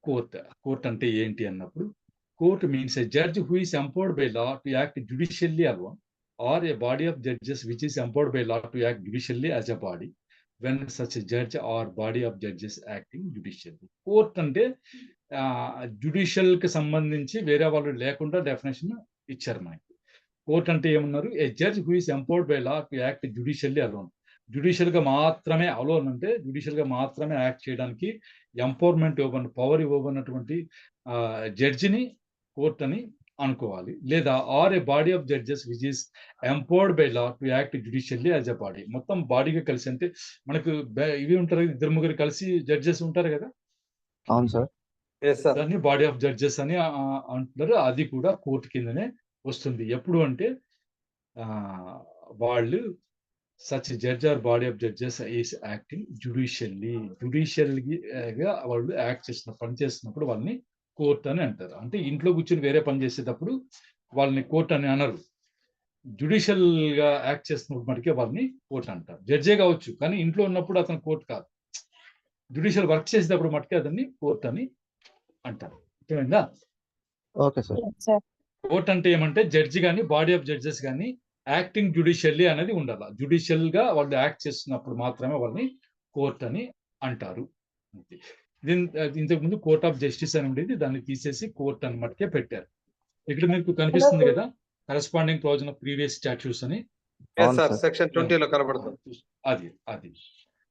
Speaker 1: court. కోర్ట్ అంటే ఏంటి అన్నప్పుడు, court means a judge who is empowered by law to act judicially alone or a body of judges which is empowered by law to act judicially as a body when such judge or body of judges acting judicially. Court అంటే judicial కి సంబంధించి వేరే వాళ్ళు లేకుండా definition ఇచ్చారు మనకి. Court అంటే ఏమన్నారు, a judge who is empowered by law to act judicially alone. Judicial గా మాత్రమే, అలోన్ అంటే జ్యుడిషియల్ గా మాత్రమే యాక్ట్ చేయడానికి ఎంపవర్మెంట్ ఇవ్వబడిన, పవర్ ఇవ్వబడినటువంటి జడ్జిని కోర్ట్ అని అనుకోవాలి. లేదా or a body of judges which is empowered by law to act judicially as a body. మొత్తం బాడీగా కలిసి, అంటే మనకు ఇవి ఉంటారు, ఇద్దరు ముగ్గురు కలిసి జడ్జెస్ ఉంటారు కదా,
Speaker 3: అవును సార్.
Speaker 1: దాన్ని బాడీ ఆఫ్ జడ్జెస్ అని అంటున్నారు. అది కూడా కోర్టు కిందనే వస్తుంది. ఎప్పుడు అంటే వాళ్ళు such judge or body of judges is acting judicially, జ్యుడిషియల్గా వాళ్ళు యాక్ట్ చేస్తున్న పని చేస్తున్నప్పుడు వాళ్ళని కోర్ట్ అని అంటారు. అంటే ఇంట్లో కూర్చొని వేరే పని చేసేటప్పుడు వాళ్ళని కోర్ట్ అని అనరు, జ్యుడిషియల్ గా యాక్ట్ చేస్తున్నప్పుడు మటుకే వాళ్ళని కోర్ట్ అంటారు. జడ్జే కావచ్చు, కానీ ఇంట్లో ఉన్నప్పుడు అతను కోర్ట్ కాదు, జ్యుడిషియల్ వర్క్ చేసేటప్పుడు మటుకే అతన్ని కోర్ట్ అని అంటారు. అర్థమైందా?
Speaker 3: Okay sir.
Speaker 1: కోర్ట్ అంటే ఏమంటే జడ్జి కానీ బాడీ ఆఫ్ జడ్జెస్ కానీ యాక్టింగ్ జ్యుడిషియల్లీ అనేది ఉండాలి. జ్యుడిషియల్ గా వాళ్ళు యాక్ట్ చేస్తున్నప్పుడు మాత్రమే వాళ్ళని కోర్ట్ అని అంటారు. ఇంతకు ముందు కోర్ట్ ఆఫ్ జస్టిస్ అని ఉండేది, దాన్ని తీసేసి కోర్ట్ అని మటుకే పెట్టారు. ఇక్కడ మీకు కనిపిస్తుంది కదా corresponding clause of previous statutes అని,
Speaker 2: సెక్షన్ 20 లో కనబడుతుంది.
Speaker 1: అది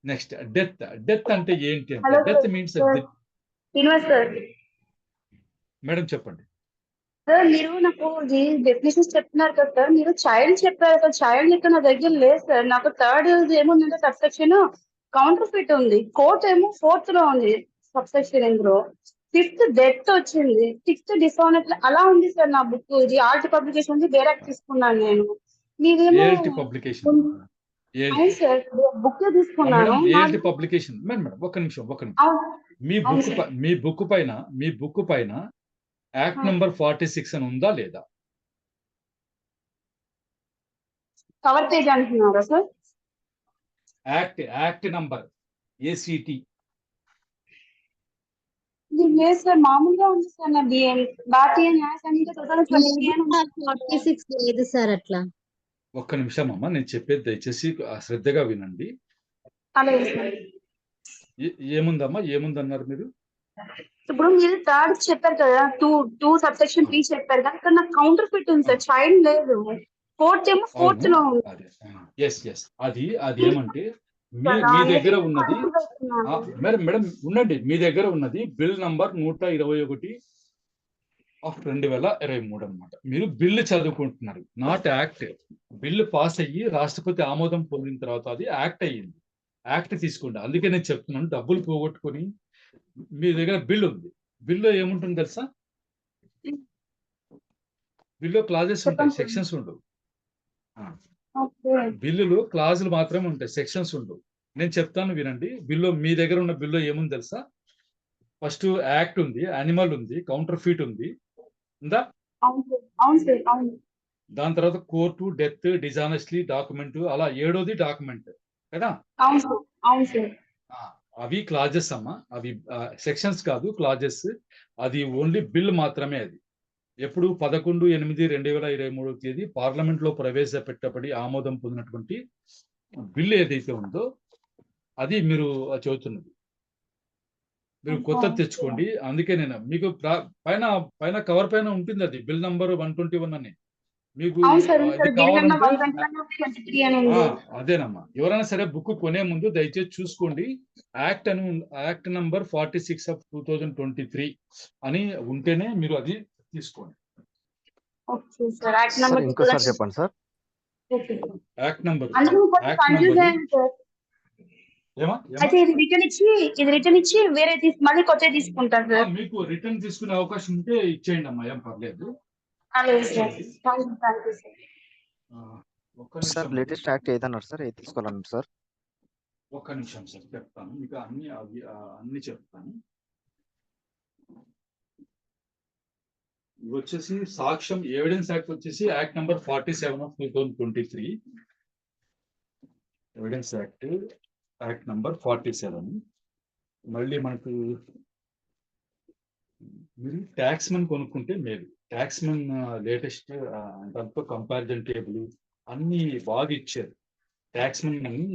Speaker 1: నెక్స్ట్ డెత్. డెత్ అంటే ఏంటి అంటే, డెత్ మీన్స్ మేడం చెప్పండి
Speaker 6: సార్. మీరు నాకు డెఫినేషన్స్ చెప్తున్నారు కదా సార్, మీరు చైల్డ్ చెప్పారు కదా, చైల్డ్ ఇక్కడ నా దగ్గర లేదు సార్. నాకు థర్డ్ ఏముందంటే సబ్సెక్షన్ కౌంటర్ ఫిట్ ఉంది, కోర్ట్ ఏమో 4th లో ఉంది సబ్సెక్షన్, ఇందులో 5th డెత్ వచ్చింది, 6th డిసానెస్ట్ అలా ఉంది సార్. నా బుక్ ఇది ఆర్ట్ పబ్లికేషన్ ఉంది, వేరే తీసుకున్నాను నేను. మీరేమో
Speaker 1: పబ్లికేషన్
Speaker 6: అవును సార్, బుక్ తీసుకున్నాను.
Speaker 1: పబ్లికేషన్ మేడం ఒక నిమిషం. మీ బుక్ పైన యాక్ట్ నంబర్ 46 అని ఉందా లేదా?
Speaker 6: కవర్ పేజ్ అంటున్నారా సార్?
Speaker 1: యాక్ట్ నంబర్ ACT
Speaker 6: లేదు సార్, మామూలుగా ఉంది సార్. నా భారతీయ న్యాయ సంహిత
Speaker 7: 46 లేదు సార్ అట్లా.
Speaker 1: ఒక్క నిమిషం అమ్మా, నేను చెప్పేది దయచేసి శ్రద్ధగా వినండి.
Speaker 6: అలాగే సార్.
Speaker 1: ఏముందమ్మా, ఏముందన్నారు మీరు?
Speaker 6: ఇప్పుడు మీరు థర్డ్ చెప్పారు కదా, టూ సబ్సెక్షన్ 3 చెప్పారు కదా, ఇక్కడ నాకు కౌంటర్ ఫిట్ ఉంది సార్, చైల్డ్ లేదు. 4th ఏమో 4th లో ఉంది. అది ఏమంటే మీ దగ్గర ఉన్నది మేడం ఉండండి, మీ దగ్గర ఉన్నది బిల్ నంబర్ 121 ఆఫ్ 2023 అన్నమాట. మీరు బిల్లు చదువుకుంటున్నారు, నాట్ యాక్ట్. బిల్లు పాస్ అయ్యి రాష్ట్రపతి ఆమోదం పొందిన తర్వాత అది యాక్ట్ అయ్యింది. యాక్ట్ తీసుకోండి. అందుకే నేను చెప్తున్నాను, డబ్బులు పోగొట్టుకొని మీ దగ్గర బిల్ ఉంది, బిల్లో ఏముంటుంది తెలుసా? బిల్లో క్లాజెస్ ఉంటాయి, సెక్షన్స్ ఉండవు. బిల్లులో క్లాజులు మాత్రమే ఉంటాయి, సెక్షన్స్ ఉండవు. నేను చెప్తాను వినండి. బిల్లో, మీ దగ్గర ఉన్న బిల్లో ఏముంది తెలుసా? ఫస్ట్ యాక్ట్ ఉంది, యానిమల్ ఉంది, కౌంటర్ ఫీట్ ఉంది, ఉందా?
Speaker 1: దాని తర్వాత కోర్టు, డెత్, డిజానెస్ట్లీ, డాక్యుమెంట్, అలా 7వది డాక్యుమెంట్ కదా.
Speaker 6: అవును సార్, అవును సార్.
Speaker 1: ఆ, అవి క్లాజెస్ అమ్మా, అవి సెక్షన్స్ కాదు, క్లాజెస్. అది ఓన్లీ బిల్ మాత్రమే. అది ఎప్పుడు 11/8/2023 తేదీ పార్లమెంట్ లో ప్రవేశపెట్టబడి ఆమోదం పొందినటువంటి బిల్ ఏదైతే ఉందో అది మీరు చదువుతున్నది. మీరు కొత్తది తెచ్చుకోండి. అందుకే నేను మీకు పైన కవర్ పైన ఉంటుంది, అది బిల్ నంబర్ 121 అని. మీకు
Speaker 6: అవును సార్,
Speaker 1: ఇది
Speaker 6: సార్ బిల్ నెంబర్
Speaker 1: కావాలంటే
Speaker 6: 121/23 అని ఉంది.
Speaker 1: అదేనమ్మా. ఎవరైనా సరే బుక్ కొనే ముందు దయచేసి చూసుకోండి. యాక్ట్ నంబర్ 46/2023 అని ఉంటేనే మీరు అది తీసుకోండి.
Speaker 6: Okay sir, act
Speaker 3: sir
Speaker 6: number
Speaker 3: ఇంకోసారి చెప్పండి sir.
Speaker 6: Okay sir.
Speaker 1: Act number
Speaker 6: అందులో కొంచెం కన్ఫ్యూజ్ అయ్యాను సార్.
Speaker 1: ఏమా
Speaker 6: అయితే ఇది రిటర్న్ ఇచ్చి వేరే మళ్ళీ కొత్తది తీసుకుంటారు సార్.
Speaker 1: మీకు రిటర్న్ తీసుకునే అవకాశం ఉంటే ఇచ్చేయండి అమ్మా, ఏం పర్లేదు.
Speaker 6: అలాగే సార్, థ్యాంక్ యూ సార్.
Speaker 1: ఒక్క
Speaker 3: సార్
Speaker 1: నిమిషం,
Speaker 3: లేటెస్ట్ యాక్ట్ ఏదన్నారు సార్, ఏది తీసుకోవాలన్నారు సార్?
Speaker 1: ఒక్క నిమిషం సార్ చెప్తాను మీకు అన్ని చెప్తాను. ఇవి వచ్చేసి సాక్ష్యం ఎవిడెన్స్ యాక్ట్ వచ్చేసి act number 47/2023. Evidence act number 47. మళ్ళీ మనకు మీరు ట్యాక్స్ మెన్ కొనుక్కుంటే మేలు. ట్యాక్స్ మెన్ లేటెస్ట్ దాంతో కంపారిజన్ టేబుల్ అన్ని బాగా ఇచ్చారు. ట్యాక్స్ మెన్ అని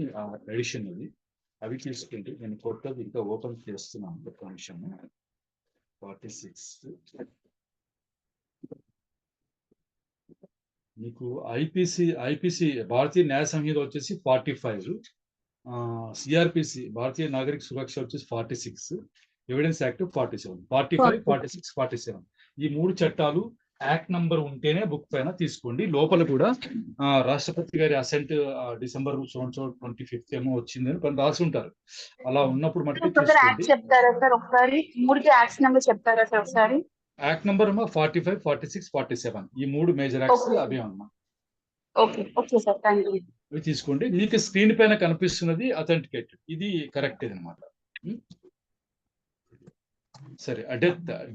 Speaker 1: ఎడిషన్ అది. అవి తీసుకుంటే నేను కొత్తది ఇంకా ఓపెన్ చేస్తున్నాను. ఒక నిమిషం. 46 మీకు ఐపీసీ భారతీయ న్యాయ సంహిత వచ్చేసి 45, సిఆర్పిసి భారతీయ నాగరిక సురక్ష వచ్చేసి 46, ఎవిడెన్స్ యాక్ట్ 47, 45, 46, 47 ఈ 3 చట్టాలు యాక్ట్ నంబర్ ఉంటేనే బుక్ పైన తీసుకోండి. లోపల కూడా రాష్ట్రపతి గారి అసెంట్ December 25th ఏమో వచ్చిందని పని రాసి ఉంటారు. అలా ఉన్నప్పుడు మటుకు తీసుకోండి.
Speaker 6: చెప్తారా సార్ ఒకసారి? 3 యాక్ట్స్ నెంబర్ చెప్తారా సార్ ఒకసారి?
Speaker 1: యాక్ట్ నంబర్ 45, 46, 47 ఈ 3 మేజర్ యాక్ట్స్ అవి అమ్మా.
Speaker 6: Okay sir, thank you.
Speaker 1: ఇవి తీసుకోండి. మీకు స్క్రీన్ పైన కనిపిస్తున్నది అథెంటికేటెడ్, ఇది కరెక్ట్ అనమాట. సరే,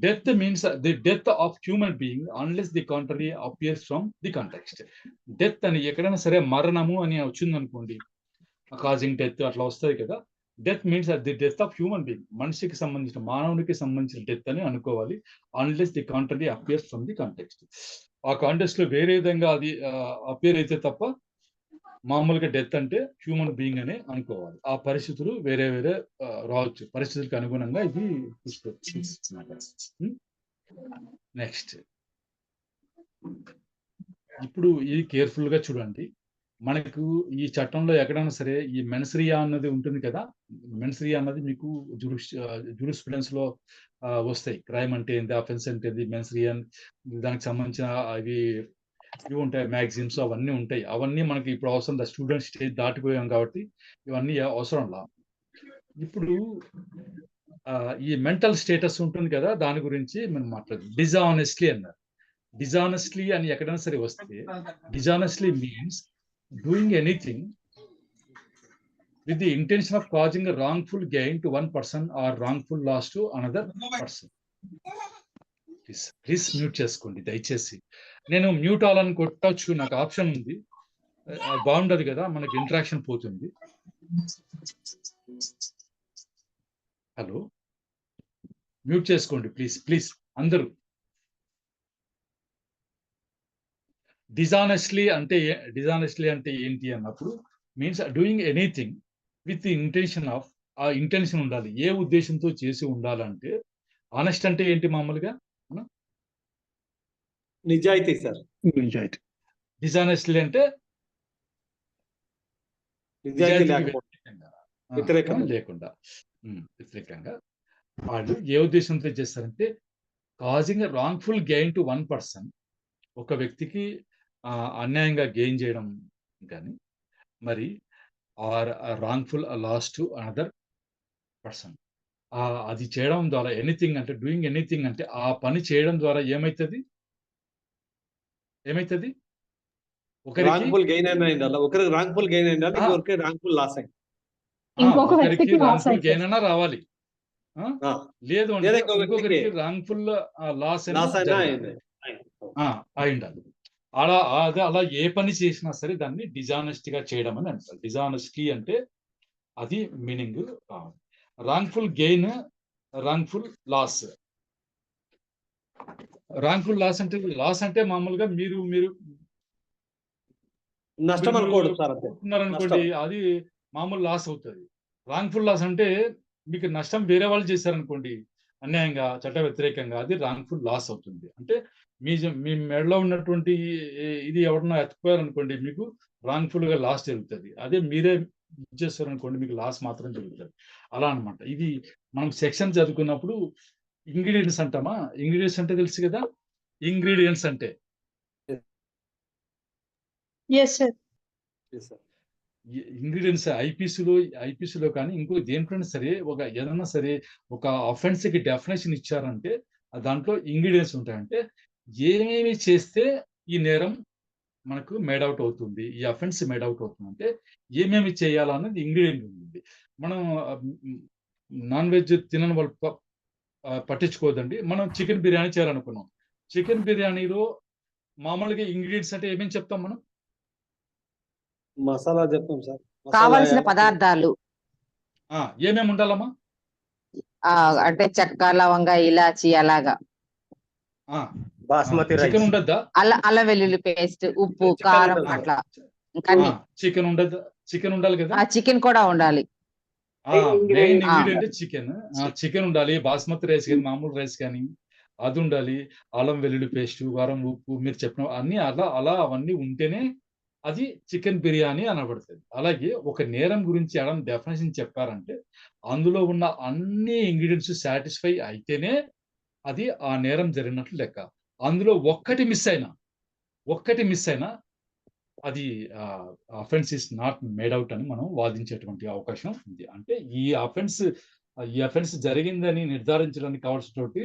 Speaker 1: death means the death of human being unless the contrary appears from the context. Death అని ఎక్కడైనా సరే మరణము అని వచ్చింది అనుకోండి, కాజింగ్ డెత్ అట్లా వస్తుంది కదా. Death means the death of human being, మనిషికి సంబంధించిన మానవునికి సంబంధించిన డెత్ అని అనుకోవాలి. Unless the contrary appears from the context, ఆ కాంటెక్స్ట్ లో వేరే విధంగా అది అపియర్ అయితే తప్ప మామూలుగా డెత్ అంటే హ్యూమన్ బీయింగ్ అనే అనుకోవాలి. ఆ పరిస్థితులు వేరే రావచ్చు, పరిస్థితులకు అనుగుణంగా ఇది నెక్స్ట్. ఇప్పుడు ఇది కేర్ఫుల్ గా చూడండి. మనకు ఈ చట్టంలో ఎక్కడైనా సరే ఈ మెన్సరియా అన్నది ఉంటుంది కదా. మెన్సరియా అన్నది మీకు జూరిస్ప్రుడెన్స్ లో వస్తాయి. క్రైమ్ అంటే ఏంటి, అఫెన్స్ అంటే ఏంటి, మెన్సరియా దానికి సంబంధించిన ఇవి ఉంటాయి, మ్యాగజైన్స్ అవన్నీ ఉంటాయి. అవన్నీ మనకి ఇప్పుడు అవసరం, స్టూడెంట్ స్టేజ్ దాటిపోయాం కాబట్టి ఇవన్నీ అవసరం లా. ఇప్పుడు ఈ మెంటల్ స్టేటస్ ఉంటుంది కదా, దాని గురించి మనం మాట్లాడదాం. డిజానెస్ట్లీ అన్నారు. డిజానెస్ట్లీ అని ఎక్కడైనా సరే వస్తే, డిజానెస్ట్లీ means doing anything with the intention of causing a wrongful gain to one person or wrongful loss to another person. Please mute చేసుకోండి దయచేసి. నేను మ్యూట్ అవ్వాలని కొట్టచ్చు, నాకు ఆప్షన్ ఉంది, బాగుండదు కదా, మనకి ఇంటరాక్షన్ పోతుంది. హలో, మ్యూట్ చేసుకోండి ప్లీజ్ అందరూ. డిజానెస్ట్లీ అంటే ఏంటి అన్నప్పుడు means doing anything with the intention of, ఆ ఇంటెన్షన్ ఉండాలి. ఏ ఉద్దేశంతో చేసి ఉండాలంటే, ఆనెస్ట్ అంటే ఏంటి మామూలుగా?
Speaker 2: నిజాయితీ సార్. నిజాయితీ.
Speaker 1: డిజానెస్ట్లీ అంటే లేకుండా, వ్యతిరేకంగా వాళ్ళు ఏ ఉద్దేశంతో చేస్తారంటే, causing a wrongful gain to one person, ఒక వ్యక్తికి అన్యాయంగా గెయిన్ చేయడం కానీ, మరి or wrongful loss to another person. అది చేయడం ద్వారా, ఎనీథింగ్ అంటే డూయింగ్ ఎనీథింగ్ అంటే ఆ పని చేయడం ద్వారా ఏమైతుంది ఒకరికి రాంగ్ఫుల్ గెయిన్ అయినా రావాలి, లేదు అంటే ఇంకొకరికి రాంగ్ఫుల్ లాస్ అయి ఉండాలి. అలా ఏ పని చేసినా సరే దాన్ని డిజానెస్టీగా చేయడం అని అంటారు. డిజానెస్టీ అంటే అది meaning. Wrongful gain, wrongful loss. Wrongful loss అంటే మామూలుగా మీరు
Speaker 2: నష్టం అనుకోవడం సార్ అంతే.
Speaker 1: అనుకోండి, అది మామూలు లాస్ అవుతుంది. రాంగ్ఫుల్ లాస్ అంటే మీకు నష్టం వేరే వాళ్ళు చేశారనుకోండి, అన్యాయంగా, చట్ట వ్యతిరేకంగా, అది రాంగ్ఫుల్ లాస్ అవుతుంది. అంటే మీ మెడలో ఉన్నటువంటి ఇది ఎవరన్నా ఎత్తుకోవాలనుకోండి, మీకు రాంగ్ఫుల్ గా లాస్ జరుగుతుంది. అదే మీరే చేస్తారనుకోండి, మీకు లాస్ మాత్రం జరుగుతుంది. అలా అన్నమాట. ఇది మనం సెక్షన్ చదువుకున్నప్పుడు ఇంగ్రీడియంట్స్ అంటామా? ఇంగ్రీడియంట్స్ అంటే తెలుసు కదా, ఇంగ్రీడియంట్స్ అంటే
Speaker 6: Yes, sir.
Speaker 2: Yes, sir.
Speaker 1: Ingredients ఐపీసీలో కానీ ఇంకో దేంట్లోనే సరే, ఏదైనా సరే ఒక అఫెన్స్ కి డెఫినేషన్ ఇచ్చారంటే దాంట్లో ఇంగ్రీడియంట్స్ ఉంటాయంటే ఏమేమి చేస్తే ఈ నేరం మనకు మేడ్ అవుట్ అవుతుంది, ఈ అఫెన్స్ మేడ్ అవుట్ అవుతుంది అంటే ఏమేమి చేయాలన్నది ఇంగ్రీడియంట్ ఉంది. మనం నాన్ వెజ్ తినని వాళ్ళు పట్టించుకోవద్దండి. మనం చికెన్ బిర్యానీ చేయాలనుకున్నాం. చికెన్ బిర్యానీలో మామూలుగా ఇంగ్రీడియంట్స్ అంటే ఏమేమి చెప్తాం మనం?
Speaker 2: మసాలా చెప్తాం సార్.
Speaker 7: కావలసిన పదార్థాలు
Speaker 1: ఏమేమి ఉండాలమ్మా?
Speaker 7: అంటే చెక్క, లవంగ, ఇలాచి అలాగా.
Speaker 2: బాస్మతి
Speaker 1: చికెన్
Speaker 2: రైస్,
Speaker 1: ఉండద్దా?
Speaker 7: అల్లం వెల్లుల్లి పేస్ట్, ఉప్పు, కారం అట్లా. ఇంకా
Speaker 1: చికెన్ ఉండద్దా? చికెన్ ఉండాలి కదా.
Speaker 7: చికెన్ కూడా ఉండాలి.
Speaker 1: Main ingredient chicken. చికెన్ ఉండాలి, బాస్మతి రైస్ కానీ మామూలు రైస్ కానీ అది ఉండాలి, అల్లం వెల్లుల్లి పేస్ట్, కారం, ఉప్పు, మీరు చెప్పిన అన్ని అలా అవన్నీ ఉంటేనే అది చికెన్ బిర్యానీ అనబడుతుంది. అలాగే ఒక నేరం గురించి ఏదైనా డెఫినేషన్ చెప్పారంటే అందులో ఉన్న అన్ని ఇంగ్రీడియంట్స్ సాటిస్ఫై అయితేనే అది ఆ నేరం జరిగినట్లు లెక్క. అందులో ఒక్కటి మిస్ అయినా అది offence is not made out అని మనం వాదించేటువంటి అవకాశం ఉంది. అంటే ఈ అఫెన్స్ జరిగిందని నిర్ధారించడానికి కావాల్సినటువంటి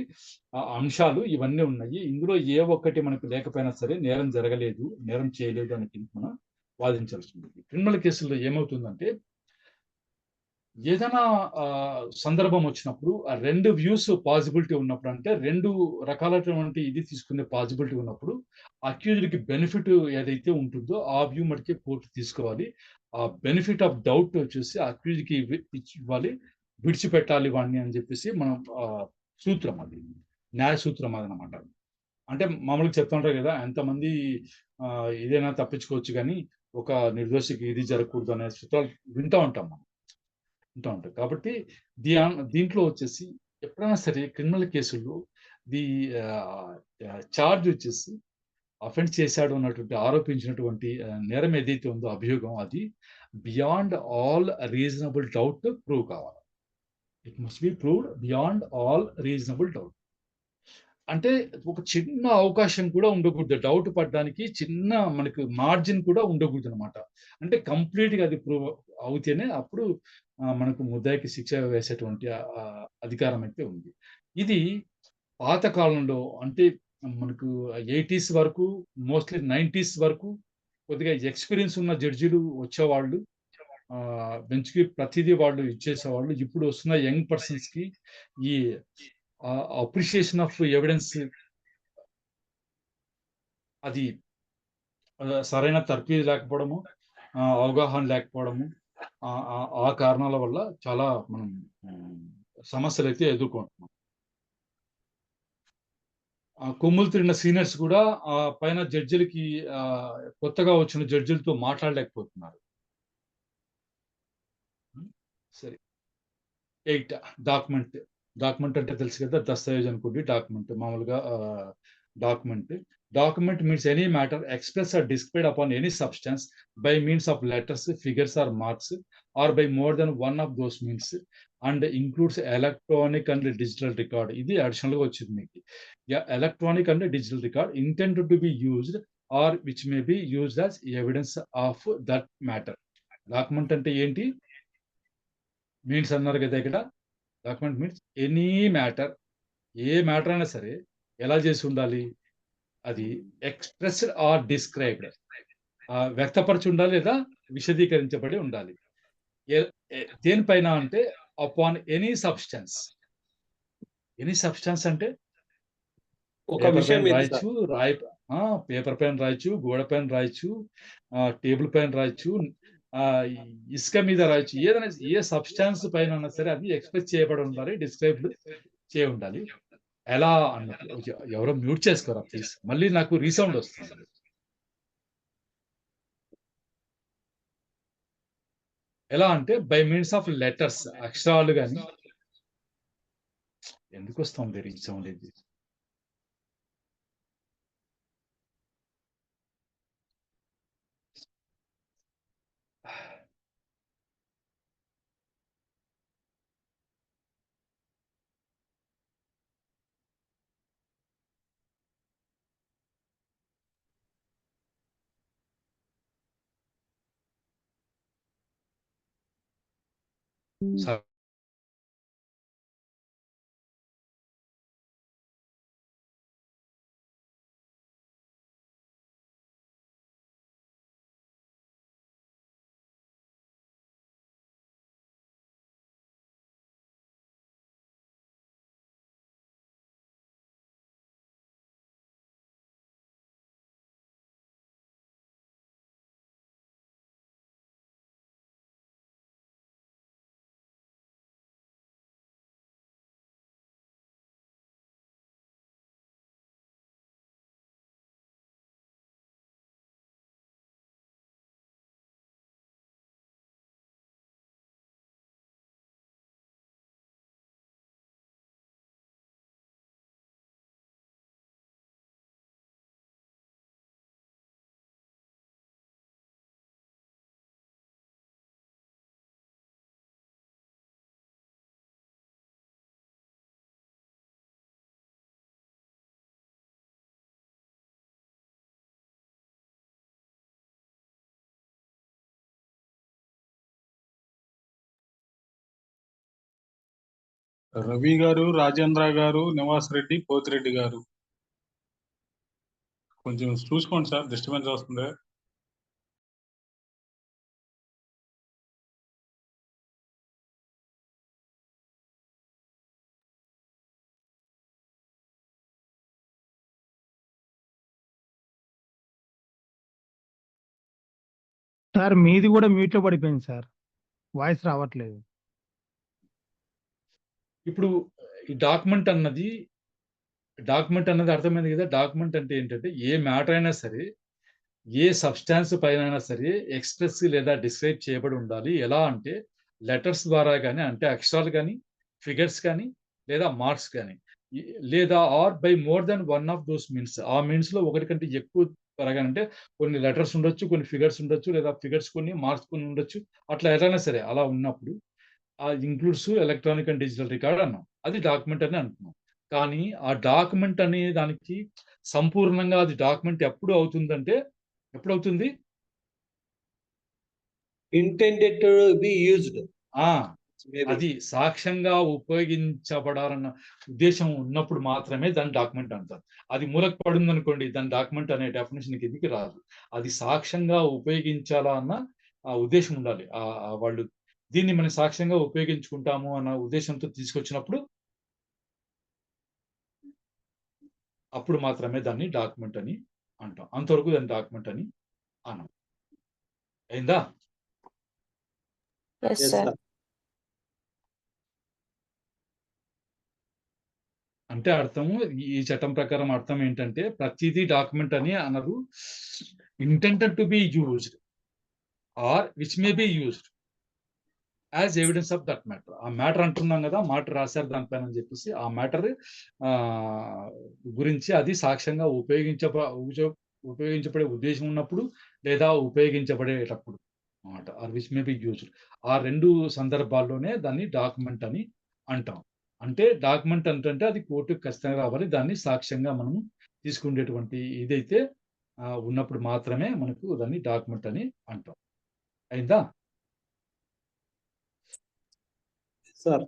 Speaker 1: అంశాలు ఇవన్నీ ఉన్నాయి. ఇందులో ఏ ఒక్కటి మనకు లేకపోయినా సరే నేరం జరగలేదు, నేరం చేయలేదు అని మనం వాదించాల్సి ఉంటుంది. క్రిమినల్ కేసుల్లో ఏమవుతుందంటే ఏదైనా సందర్భం వచ్చినప్పుడు ఆ రెండు వ్యూస్ పాసిబిలిటీ ఉన్నప్పుడు, అంటే రెండు రకాలైనటువంటి ఇది తీసుకునే పాసిబిలిటీ ఉన్నప్పుడు అక్యూజ్డ్కి బెనిఫిట్ ఏదైతే ఉంటుందో ఆ వ్యూ మటుకే కోర్టు తీసుకోవాలి. ఆ బెనిఫిట్ ఆఫ్ డౌట్ వచ్చేసి అక్యూజ్డ్కి ఇవ్వాలి, విడిచిపెట్టాలి వాడిని అని చెప్పేసి మనం సూత్రం, అది న్యాయ సూత్రం అదనమాట. అంటే మామూలుగా చెప్తుంటారు కదా, ఎంతమంది ఏదైనా తప్పించుకోవచ్చు కానీ ఒక నిర్దోషికి ఇది జరగకూడదు అనే సూత్రాలు వింటూ ఉంటాం మనం. కాబట్టి దీంట్లో వచ్చేసి ఎప్పుడైనా సరే క్రిమినల్ కేసుల్లో చార్జ్ వచ్చేసి అఫెన్స్ చేశాడు అన్నటువంటి ఆరోపించినటువంటి నేరం ఏదైతే ఉందో అభియోగం, అది beyond all reasonable doubt prove కావాలి. It must be proved beyond all reasonable doubt. అంటే ఒక చిన్న అవకాశం కూడా ఉండకూడదు, డౌట్ పడడానికి చిన్న మనకు మార్జిన్ కూడా ఉండకూడదు అనమాట. అంటే కంప్లీట్ గా అది ప్రూవ్ అవుతేనే అప్పుడు మనకు ముద్దాయికి శిక్ష వేసేటువంటి అధికారం అయితే ఉంది. ఇది పాత కాలంలో అంటే మనకు 80s వరకు, మోస్ట్లీ 90s వరకు కొద్దిగా ఎక్స్పీరియన్స్ ఉన్న జడ్జీలు వచ్చేవాళ్ళు, బెంచ్కి ప్రతిదీ వాళ్ళు ఇచ్చేసేవాళ్ళు. ఇప్పుడు వస్తున్న యంగ్ పర్సన్స్ కి ఈ అప్రిషియేషన్ ఆఫ్ ఎవిడెన్స్ అది సరైన తర్ఫీదు లేకపోవడము, అవగాహన లేకపోవడము, ఆ కారణాల వల్ల చాలా మనం సమస్యలు అయితే ఎదుర్కొంటున్నాం. కొమ్ములు తిరిగిన సీనియర్స్ కూడా పైన జడ్జిలకి కొత్తగా వచ్చిన జడ్జిలతో మాట్లాడలేకపోతున్నారు. సరే, 8 డాక్యుమెంట్ అంటే తెలుసు కదా, దస్తావేజ్ అనుకోండి. డాక్యుమెంట్ మామూలుగా document means any matter express or displayed upon any substance by means of letters, figures or marks or by more than one of those means and includes electronic and digital record. ఇది additional గా వచ్చింది మీకు. Electronic and digital record intended to be used or which may be used as evidence of that matter. Document అంటే ఏంటి? Means అన్నారు కదా ఇక్కడ. Document means any matter, ఏ matter అయినా సరే ఎలా చేసి ఉండాలి, అది ఎక్స్ప్రెస్డ్ ఆర్ డిస్క్రైబ్డ్, వ్యక్తపరిచి ఉండాలి లేదా విశదీకరించబడి ఉండాలి. దేనిపైన అంటే upon any substance. Any substance అంటే
Speaker 2: ఒక విషయం
Speaker 1: రాయచ్చు, పేపర్ పైన రాయొచ్చు, గోడ పైన రాయొచ్చు, టేబుల్ పైన రాయొచ్చు, ఇసుక మీద రాయొచ్చు. ఏదైనా ఏ సబ్స్టాన్స్ పైన ఉన్నా సరే అది ఎక్స్ప్రెస్ చేయబడి ఉండాలి, డిస్క్రైబ్ చేయ ఉండాలి. ఎలా అన్నప్పుడు ఎవరో మ్యూట్ చేసుకోరా ప్లీజ్, మళ్ళీ నాకు రీసౌండ్ వస్తుంది. ఎలా అంటే బై మీన్స్ ఆఫ్ లెటర్స్, అక్షరాలు కానీ. ఎందుకు వస్తుంది రీసౌండ్ ఇది? సరే.
Speaker 9: రవి గారు, రాజేంద్ర గారు, నివాస్ రెడ్డి, పోతిరెడ్డి గారు, కొంచెం చూసుకోండి సార్, డిస్టర్బెన్స్ వస్తుంది.
Speaker 8: సార్ మీది కూడా మ్యూట్ లో పడిపోయింది సార్, వాయిస్ రావట్లేదు.
Speaker 1: ఇప్పుడు ఈ డాక్యుమెంట్ అన్నది అర్థమైంది కదా. డాక్యుమెంట్ అంటే ఏంటంటే ఏ మ్యాటర్ అయినా సరే, ఏ సబ్స్టాన్స్ పైన అయినా సరే ఎక్స్ప్రెస్ లేదా డిస్క్రైబ్ చేయబడి ఉండాలి. ఎలా అంటే లెటర్స్ ద్వారా కానీ, అంటే అక్షరాలు కానీ, ఫిగర్స్ కానీ, లేదా మార్క్స్ కానీ, లేదా or by more than one of those means. ఆ మీన్స్ లో ఒకటి కంటే ఎక్కువ త్వరగా, అంటే కొన్ని లెటర్స్ ఉండొచ్చు, కొన్ని ఫిగర్స్ ఉండొచ్చు, లేదా ఫిగర్స్ కొన్ని, మార్క్స్ కొన్ని ఉండొచ్చు. అట్లా ఎట్లయినా సరే అలా ఉన్నప్పుడు includes electronic and digital record అన్నాం. అది డాక్యుమెంట్ అని అంటున్నాం. కానీ ఆ డాక్యుమెంట్ అనే దానికి సంపూర్ణంగా అది డాక్యుమెంట్ ఎప్పుడు అవుతుందంటే, ఎప్పుడవుతుంది?
Speaker 2: Intended to be used.
Speaker 1: అది సాక్ష్యంగా ఉపయోగించబడాలన్న ఉద్దేశం ఉన్నప్పుడు మాత్రమే దాన్ని డాక్యుమెంట్ అంటారు. అది మూలకు పడింది అనుకోండి, దాని డాక్యుమెంట్ అనే డెఫినేషన్ కిందికి రాదు. అది సాక్ష్యంగా ఉపయోగించాలా అన్న ఆ ఉద్దేశం ఉండాలి. వాళ్ళు దీన్ని మనం సాక్ష్యంగా ఉపయోగించుకుంటాము అన్న ఉద్దేశంతో తీసుకొచ్చినప్పుడు అప్పుడు మాత్రమే దాన్ని డాక్యుమెంట్ అని అంటాం. అంతవరకు దాన్ని డాక్యుమెంట్ అని అనం. అయిందా?
Speaker 4: Yes, sir.
Speaker 1: అంటే అర్థము, ఈ చట్టం ప్రకారం అర్థం ఏంటంటే ప్రతిదీ డాక్యుమెంట్ అని అనరు. Intended to be used or which may be used as evidence of that matter. ఆ మ్యాటర్ అంటున్నాం కదా, మ్యాటర్ రాశారు దానిపైన అని చెప్పేసి ఆ మ్యాటర్ గురించి అది సాక్ష్యంగా ఉపయోగించబడే ఉద్దేశం ఉన్నప్పుడు, లేదా ఉపయోగించబడేటప్పుడు అన్నమాట. Or which may be used. ఆ రెండు సందర్భాల్లోనే దాన్ని డాక్యుమెంట్ అని అంటాం. అంటే డాక్యుమెంట్ అంటే అది కోర్టుకు ఖచ్చితంగా రావాలి. దాన్ని సాక్ష్యంగా మనము తీసుకునేటువంటి ఇదైతే ఉన్నప్పుడు మాత్రమే మనకు దాన్ని డాక్యుమెంట్ అని అంటాం. అయిందా?
Speaker 2: Sir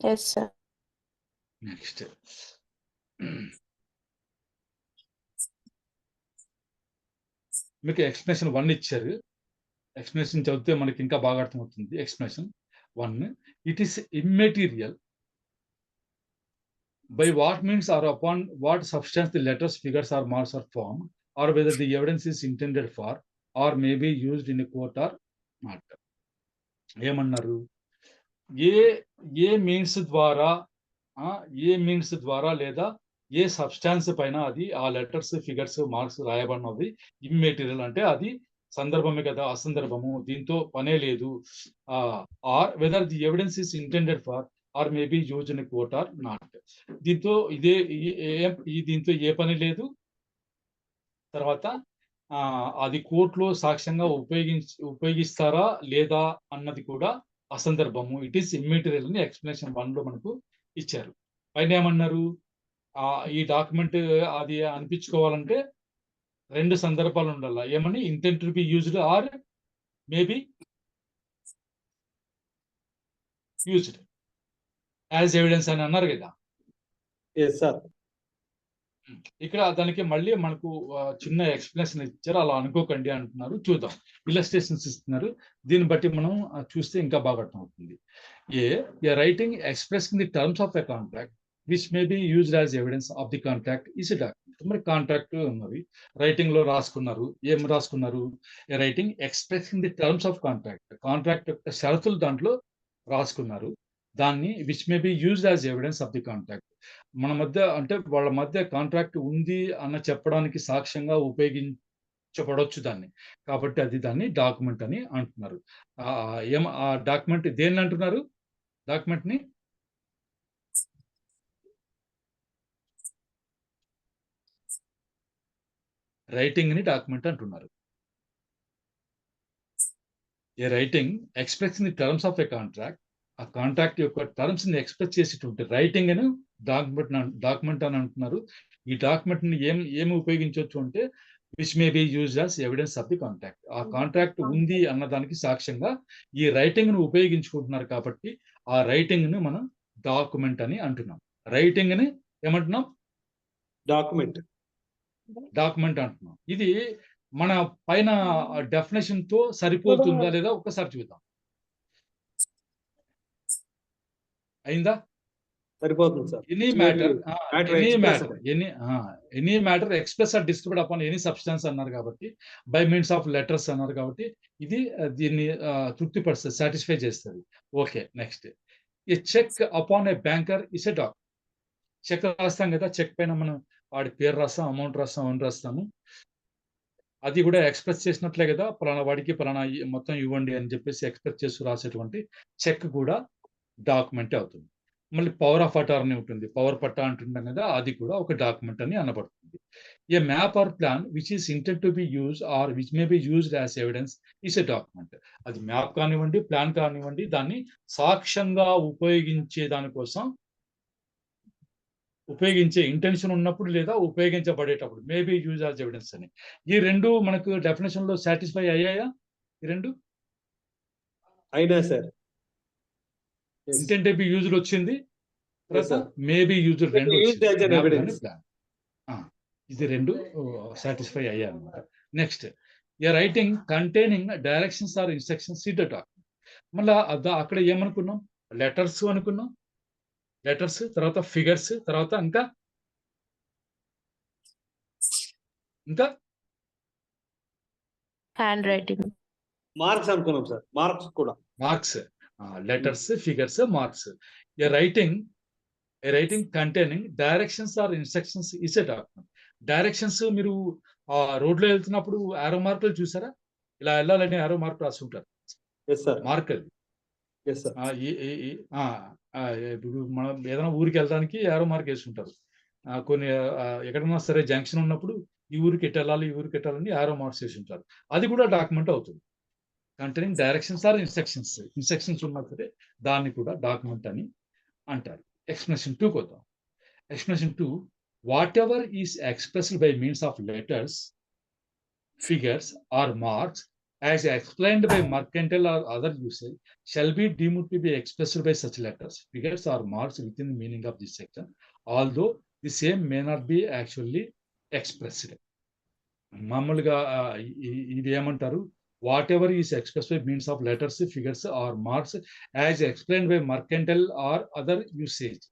Speaker 4: Yes, sir.
Speaker 1: నెక్స్ట్ మీకు ఎక్స్ప్లెనేషన్ 1 ఇచ్చారు. ఎక్స్ప్లెనేషన్ చదివితే మనకి ఇంకా బాగా అర్థమవుతుంది. Explanation 1, it is immaterial by what means or upon what substance the letters, figures or marks are formed, or whether the evidence is intended for or may be used in a court or not. ఏమన్నారు? ఏ means ద్వారా లేదా ఏ substance పైన అది ఆ letters, figures, marks రాయబడినవి immaterial అంటే అది సందర్భమే కదా, అసందర్భము, దీంతో పనే లేదు. Or whether the evidence is intended for or maybe use in court or not. దీంతో దీంతో ఏ పని లేదు. తర్వాత అది కోర్టులో సాక్ష్యంగా ఉపయోగిస్తారా లేదా అన్నది కూడా అసందర్భము. ఇట్ ఈస్ ఇమ్మెటీరియల్ అని ఎక్స్ప్లెనేషన్ 1 లో మనకు ఇచ్చారు. పైన ఏమన్నారు? ఈ డాక్యుమెంట్ అది అనిపించుకోవాలంటే 2 సందర్భాలు ఉండాలి. ఏమని? Intent to be used or maybe used as evidence అని అన్నారు కదా.
Speaker 2: Yes sir.
Speaker 1: ఇక్కడ దానికి మళ్ళీ మనకు చిన్న ఎక్స్ప్లెనేషన్ ఇచ్చారు. అలా అనుకోకండి అంటున్నారు. చూద్దాం, ఇలస్ట్రేషన్స్ ఇస్తున్నారు. దీన్ని బట్టి మనం చూస్తే ఇంకా బాగా అర్థం అవుతుంది. A writing expressing the terms of a contract which may be used as evidence of the contract is a document. మరి కాంట్రాక్ట్ ఉన్నది, రైటింగ్ లో రాసుకున్నారు. ఏం రాసుకున్నారు? A writing expressing the terms of contract, contract యొక్క షరతులు దాంట్లో రాసుకున్నారు. దాన్ని which may be used as evidence of the contract, మన మధ్య అంటే వాళ్ళ మధ్య కాంట్రాక్ట్ ఉంది అన్న చెప్పడానికి సాక్ష్యంగా ఉపయోగించబడవచ్చు దాన్ని. కాబట్టి అది దాన్ని డాక్యుమెంట్ అని అంటున్నారు. ఆ డాక్యుమెంట్ దేన్ని అంటున్నారు? డాక్యుమెంట్ ని రైటింగ్ ని డాక్యుమెంట్ అంటున్నారు. A writing expressing the terms of a contract, ఆ కాంట్రాక్ట్ యొక్క టర్మ్స్ ని ఎక్స్ప్రెస్ చేసేటువంటి రైటింగ్ ని డాక్యుమెంట్ అని అంటున్నారు. ఈ డాక్యుమెంట్ ని ఏమి ఉపయోగించవచ్చు అంటే which may be used as evidence of the contract, ఆ కాంట్రాక్ట్ ఉంది అన్నదానికి సాక్ష్యంగా ఈ రైటింగ్ ను ఉపయోగించుకుంటున్నారు. కాబట్టి ఆ రైటింగ్ ను మనం డాక్యుమెంట్ అని అంటున్నాం. రైటింగ్ ని ఏమంటున్నాం?
Speaker 2: డాక్యుమెంట్
Speaker 1: అంటున్నాం. ఇది మన పైన డెఫినేషన్ తో సరిపోతుందా లేదా ఒక్కసారి చూద్దాం. అయిందా?
Speaker 2: సరిపోతుంది sir.
Speaker 1: Any matter express or described upon any substance అన్నారు కాబట్టి, బై మీన్స్ ఆఫ్ లెటర్స్ అన్నారు కాబట్టి ఇది దీన్ని తృప్తిపరుస్తుంది, సాటిస్ఫై చేస్తుంది. Okay, next. A cheque upon a banker is a document. Cheque రాస్తాం కదా, చెక్ పైన మనం వాడి పేరు రాస్తాం, అమౌంట్ రాస్తాం, అని రాస్తాము. అది కూడా ఎక్స్ప్రెస్ చేసినట్లే కదా, పలానా వాడికి పలానా మొత్తం ఇవ్వండి అని చెప్పేసి ఎక్స్ప్రెస్ చేసి రాసేటువంటి చెక్ కూడా డాక్యుమెంట్ అవుతుంది. మళ్ళీ పవర్ ఆఫ్ అటార్నీ ఉంటుంది, పవర్ పట్టా అంటుంటాం కదా, అది కూడా ఒక డాక్యుమెంట్ అని అనబడుతుంది. A map or plan which is intend to be use or which may be used as evidence is a document. అది మ్యాప్ కానివ్వండి, ప్లాన్ కానివ్వండి, దాన్ని సాక్ష్యంగా ఉపయోగించే ఇంటెన్షన్ ఉన్నప్పుడు లేదా ఉపయోగించబడేటప్పుడు మేబీ యూజ్ యాజ్ ఎవిడెన్స్ అని. ఈ 2 మనకు డెఫినేషన్ లో సాటిస్ఫై అయ్యాయా? ఈ 2
Speaker 2: అయినా సార్.
Speaker 1: ఇంటెంట్ బి యూజ్డ్ వచ్చింది, తర్వాత మేబీ యూజ్డ్ 2 ఇది 2 సాటిస్ఫై అయ్యాయి అన్నమాట. Next, a writing containing directions or instructions it document. మళ్ళీ అక్కడ ఏమనుకున్నాం? లెటర్స్ అనుకున్నాం. లెటర్స్, తర్వాత ఫిగర్స్, తర్వాత ఇంకా
Speaker 4: హ్యాండ్ రైటింగ్,
Speaker 2: మార్క్స్ అనుకున్నాం సార్. మార్క్స్ కూడా
Speaker 1: marks, letters, figures, marks. A writing containing directions or instructions is a document. Directions మీరు రోడ్లో వెళ్తున్నప్పుడు ఆరో మార్కులు చూసారా? ఇలా వెళ్ళాలని ఆరో మార్క్ రాసి ఉంటారు. మార్క్ అది. ఇప్పుడు మనం ఏదైనా ఊరికి వెళ్ళడానికి ఆరో మార్క్ వేసుకుంటారు. కొన్ని ఎక్కడన్నా సరే జంక్షన్ ఉన్నప్పుడు ఈ ఊరికి ఎటు వెళ్ళాలి, ఈ ఊరికి ఎట్టాలని ఆరో మార్క్స్ వేసి ఉంటారు. అది కూడా డాక్యుమెంట్ అవుతుంది. కంటైనింగ్ డైరెక్షన్స్ ఆర్ ఇన్స్ట్రక్షన్స్ ఉన్నా సరే దాన్ని కూడా డాక్యుమెంట్ అని అంటారు. ఎక్స్ప్లెనేషన్ 2 కొద్దాం. Explanation 2, whatever is expressed by means of letters, figures or marks as explained by mercantile or other usage shall be deemed to be expressed by such letters, figures or marks within the meaning of this section, although the same may not be actually expressed. మామూలుగా ఇది ఏమంటారు? Whatever is expressed by means of letters, figures or marks as explained by mercantile or other usage.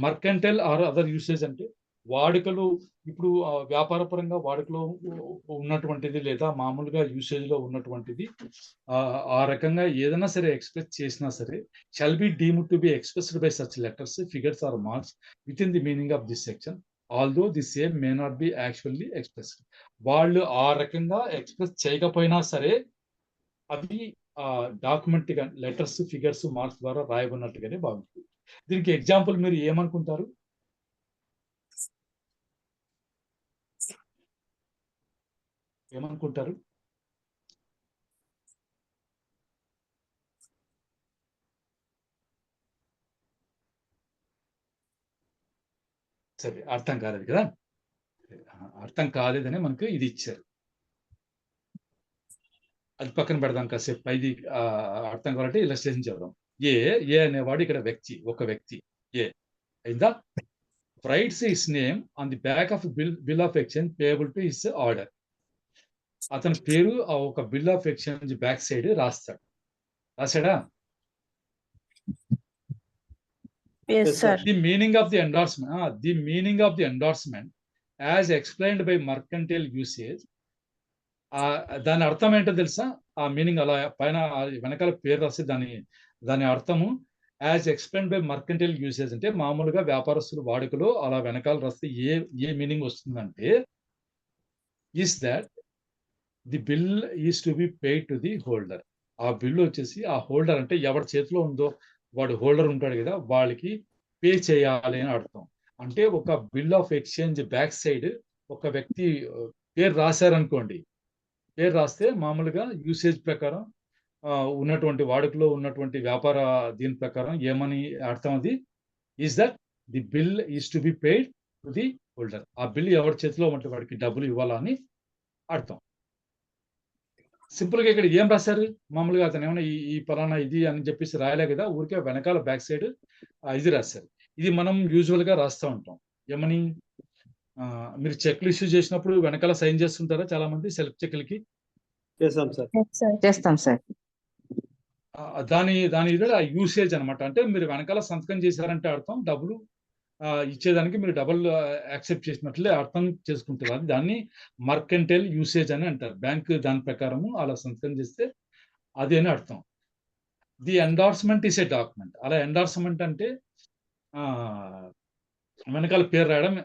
Speaker 1: Mercantile or other usage అంటే వాడుకలో ఇప్పుడు వ్యాపార పరంగా వాడుకలో ఉన్నటువంటిది లేదా మామూలుగా యూసేజ్ లో ఉన్నటువంటిది ఆ రకంగా ఏదైనా సరే ఎక్స్ప్రెస్ చేసినా సరే shall be deemed to be expressed by such letters figures or marks within the meaning of this section although the same may not be actually expressed. వాళ్ళు ఆ రకంగా ఎక్స్ప్రెస్ చేయకపోయినా సరే అవి డాక్యుమెంట్ గా లెటర్స్ ఫిగర్స్ మార్క్స్ ద్వారా రాయబడినట్టుగానే బాగుంటుంది. దీనికి ఎగ్జాంపుల్ మీరు ఏమనుకుంటారు? ఏమనుకుంటారు? సరే, అర్థం కాలేదు కదా, అర్థం కాలేదని మనకు ఇది ఇచ్చారు, అది పక్కన పెడదాం కాసేపు. పైది అర్థం కావాలంటే ఇలస్ట్రేషన్ చేద్దాం. ఏ అనేవాడు ఇక్కడ వ్యక్తి, ఒక వ్యక్తి ఏ అయిందా. writes his name on the back of bill of exchange payable to his order. అతని పేరు ఒక bill of exchange back side రాస్తాడు. రాశాడా?
Speaker 4: Yes, sir.
Speaker 1: The meaning of the endorsement as explained by mercantile usage. దాని అర్థం ఏంటో తెలుసా? ఆ meaning అలా పైన వెనకాల పేరు రాస్తే దాని అర్థము as explained by mercantile usage అంటే మామూలుగా వ్యాపారస్తులు వాడుకలో అలా వెనకాల రాస్తే ఏ మీనింగ్ వస్తుందంటే is that the bill is to be paid to the holder. ఆ బిల్ వచ్చేసి ఆ హోల్డర్ అంటే ఎవరి చేతిలో ఉందో వాడు హోల్డర్ ఉంటాడు కదా, వాళ్ళకి పే చేయాలి అని అర్థం. అంటే ఒక bill of exchange back side ఒక వ్యక్తి పేరు రాశారనుకోండి, పేరు రాస్తే మామూలుగా యూసేజ్ ప్రకారం ఉన్నటువంటి వాడుకలో ఉన్నటువంటి వ్యాపార దీని ప్రకారం ఏమని అర్థం? అది is that the bill is to be paid to the holder. ఆ బిల్ ఎవరి చేతిలో ఉంటే వాడికి డబ్బులు ఇవ్వాలని అర్థం. సింపుల్ గా ఇక్కడ ఏం రాశారు? మామూలుగా అతను ఏమైనా ఈ పలానా ఇది అని చెప్పేసి రాయలే కదా, ఊరికే వెనకాల బ్యాక్ సైడ్ ఇది రాశారు. ఇది మనం యూజువల్ గా రాస్తూ ఉంటాం. ఏమని? మీరు చెక్లు ఇష్యూ చేసినప్పుడు వెనకాల సైన్ చేస్తుంటారా చాలా మంది సెల్ఫ్ చెక్లకి?
Speaker 2: చేస్తాం సార్.
Speaker 7: చేస్తాం సార్.
Speaker 1: దాని ఇది యూసేజ్ అనమాట. అంటే మీరు వెనకాల సంతకం చేశారంటే అర్థం డబ్బులు ఇచ్చేదానికి మీరు డబుల్ యాక్సెప్ట్ చేసినట్లే అర్థం చేసుకుంటారు. అది దాన్ని మర్కంటైల్ యూసేజ్ అని అంటారు. బ్యాంక్ దాని ప్రకారము అలా సంతకం చేస్తే అది అని అర్థం. The endorsement is a document. అలా ఎండార్స్మెంట్ అంటే వెనకాల పేరు రాయడం,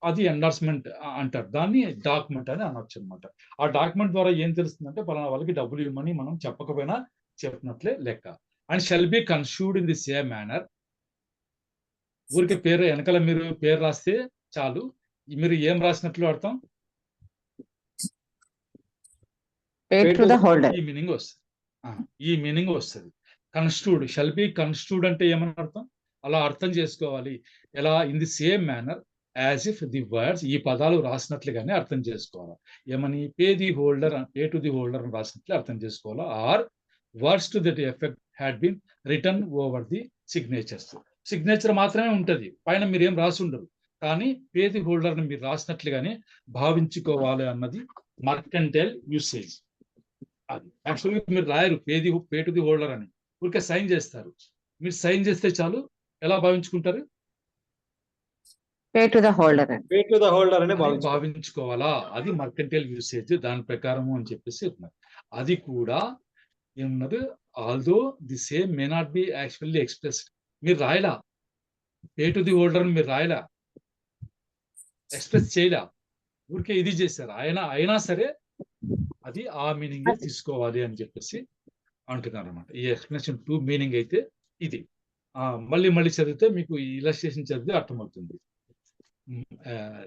Speaker 1: అది ఎండార్స్మెంట్ అంటారు. దాన్ని డాక్యుమెంట్ అని అనొచ్చు అనమాట. ఆ డాక్యుమెంట్ ద్వారా ఏం తెలుస్తుందంటే పలానా వాళ్ళకి డబ్బులు ఇవ్వమని మనం చెప్పకపోయినా చెప్పినట్లే లెక్క. And shall be construed in the same manner. ఊరికి పేరు వెనకాల మీరు పేరు రాస్తే చాలు, మీరు ఏం రాసినట్లు అర్థం? ఈ మీనింగ్ వస్తుంది. ఈ మీనింగ్ వస్తుంది. కన్స్ట్రూడ్, షెల్ బి కన్స్ట్రూడ్ అంటే ఏమని అర్థం? అలా అర్థం చేసుకోవాలి. ఎలా? In the same manner as if the words, ఈ పదాలు రాసినట్లుగానే అర్థం చేసుకోవాలి. ఏమని? పే టు ది హోల్డర్ అని రాసినట్లే అర్థం చేసుకోవాలా. Or words to that effect had been written over the signatures. Signature మాత్రమే ఉంటది, పైన మీరు ఏం రాసి ఉండరు. కానీ పే ది హోల్డర్ ని మీరు రాసినట్లుగానే భావించుకోవాలి అన్నది మర్కంటైల్ యూసేజ్. అది యాక్చువల్గా మీరు రాయరు పే టు ది హోల్డర్ అని, ఊరికే సైన్ చేస్తారు. మీరు సైన్ చేస్తే చాలు, ఎలా భావించుకుంటారు?
Speaker 7: పే టు ద హోల్డర్
Speaker 2: అని
Speaker 1: భావించుకోవాలా. అది మర్కంటైల్ యూసేజ్, దాని ప్రకారము అని చెప్పేసి ఉన్నారు. అది కూడా ఏమన్నారు? Although the same may not be actually expressed. మీరు రాయలా పే టు ది హోల్డర్ అని, మీరు రాయలా, ఎక్స్ప్రెస్ చేయలా, ఊరికే ఇది చేశారు. అయినా సరే అది ఆ మీనింగ్ తీసుకోవాలి అని చెప్పేసి అంటున్నారు అనమాట. ఈ ఎక్స్ప్లెనేషన్ 2 మీనింగ్ అయితే ఇది. మళ్ళీ చదివితే మీకు ఈ ఇలస్ట్రేషన్ చదివితే అర్థమవుతుంది.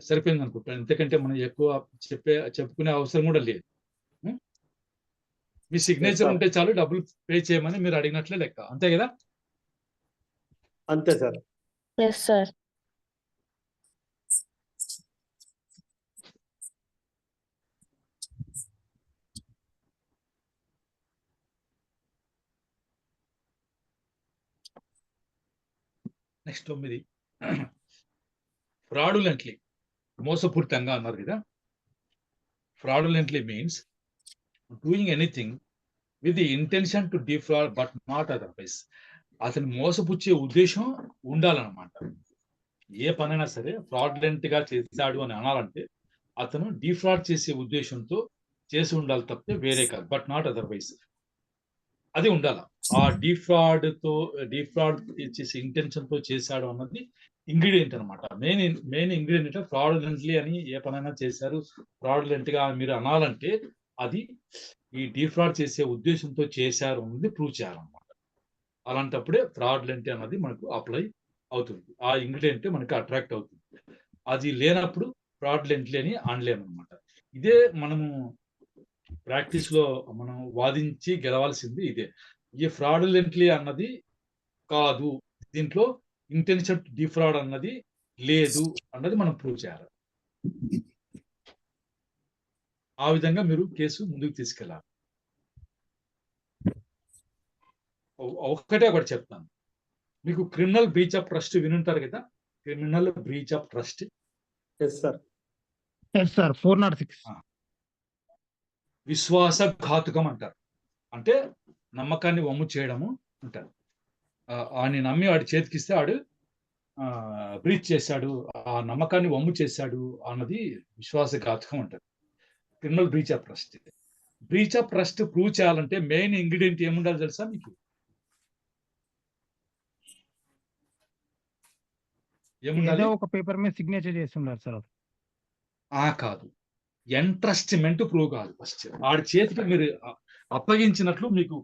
Speaker 1: సరిపోయింది అనుకుంటాను. ఎందుకంటే మనం ఎక్కువ చెప్పుకునే అవసరం కూడా లేదు. మీ సిగ్నేచర్ ఉంటే చాలు, డబ్బులు పే చేయమని మీరు అడిగినట్లే లెక్క. అంతే కదా?
Speaker 2: అంతే sir.
Speaker 4: Yes, sir.
Speaker 1: Next 9 fraudulently, మోసపూరితంగా అన్నారు కదా. Fraudulently means doing anything with the intention to defraud but not otherwise. అతను మోసపుచ్చే ఉద్దేశం ఉండాలన్నమాట. ఏ పనైనా సరే ఫ్రాడ్లెంట్ గా చేశాడు అని అనాలంటే అతను డిఫ్రాడ్ చేసే ఉద్దేశంతో చేసి ఉండాలి తప్పితే వేరే కాదు, బట్ నాట్ అదర్వైజ్. అది ఉండాలి. ఆ డిఫ్రాడ్ చేసే ఇంటెన్షన్ తో చేశాడు అన్నది ఇంగ్రీడియంట్ అనమాట. మెయిన్ ఇంగ్రీడియంట్ ఫ్రాడ్లెంట్లీ అని ఏ పనైనా చేశారు ఫ్రాడ్లెంట్ గా మీరు అనాలంటే అది ఈ డిఫ్రాడ్ చేసే ఉద్దేశంతో చేశారు అన్నది ప్రూవ్ చేయాలన్నమాట. అలాంటప్పుడే ఫ్రాడ్లెంట్ అన్నది మనకు అప్లై అవుతుంది, ఆ ఇంగ్రీడియంట్ మనకి అట్రాక్ట్ అవుతుంది. అది లేనప్పుడు ఫ్రాడ్లెంట్లీ అని అనలేమన్నమాట. ఇదే మనము ప్రాక్టీస్ లో మనం వాదించి గెలవాల్సింది ఇదే. ఈ ఫ్రాడ్లెంట్లీ అన్నది కాదు, దీంట్లో ఇంటెన్షన్ డిఫ్రాడ్ అన్నది లేదు అన్నది మనం ప్రూవ్ చేయాలి. ఆ విధంగా మీరు కేసు ముందుకు తీసుకెళ్ళాలి. ఒకటి చెప్తాను మీకు. క్రిమినల్ బ్రీచ్ ఆఫ్ ట్రస్ట్ వినుంటారు కదా, criminal breach of trust.
Speaker 2: Yes sir.
Speaker 8: Yes sir, 406.
Speaker 1: విశ్వాసఘాతుకం అంటారు. అంటే నమ్మకాన్ని వమ్ము చేయడము అంటారు. ఆని నమ్మి వాడి చేతికిస్తే వాడు బ్రీచ్ చేశాడు, ఆ నమ్మకాన్ని వమ్ము చేశాడు అన్నది విశ్వాసఘాతుకం అంటారు. Criminal breach of trust. Breach of trust prove చేయాలంటే మెయిన్ ఇంగ్రీడియంట్ ఏముండాలి తెలుసా మీకు? ఏముండాలి?
Speaker 8: ఒక పేపర్ మీద సిగ్నేచర్ చేస్తున్నారు సార్.
Speaker 1: కాదు, ఎంట్రస్ట్మెంట్ ప్రూవ్ కాదు. ఫస్ట్ వాడి చేతికి మీరు అప్పగించినట్లు మీకు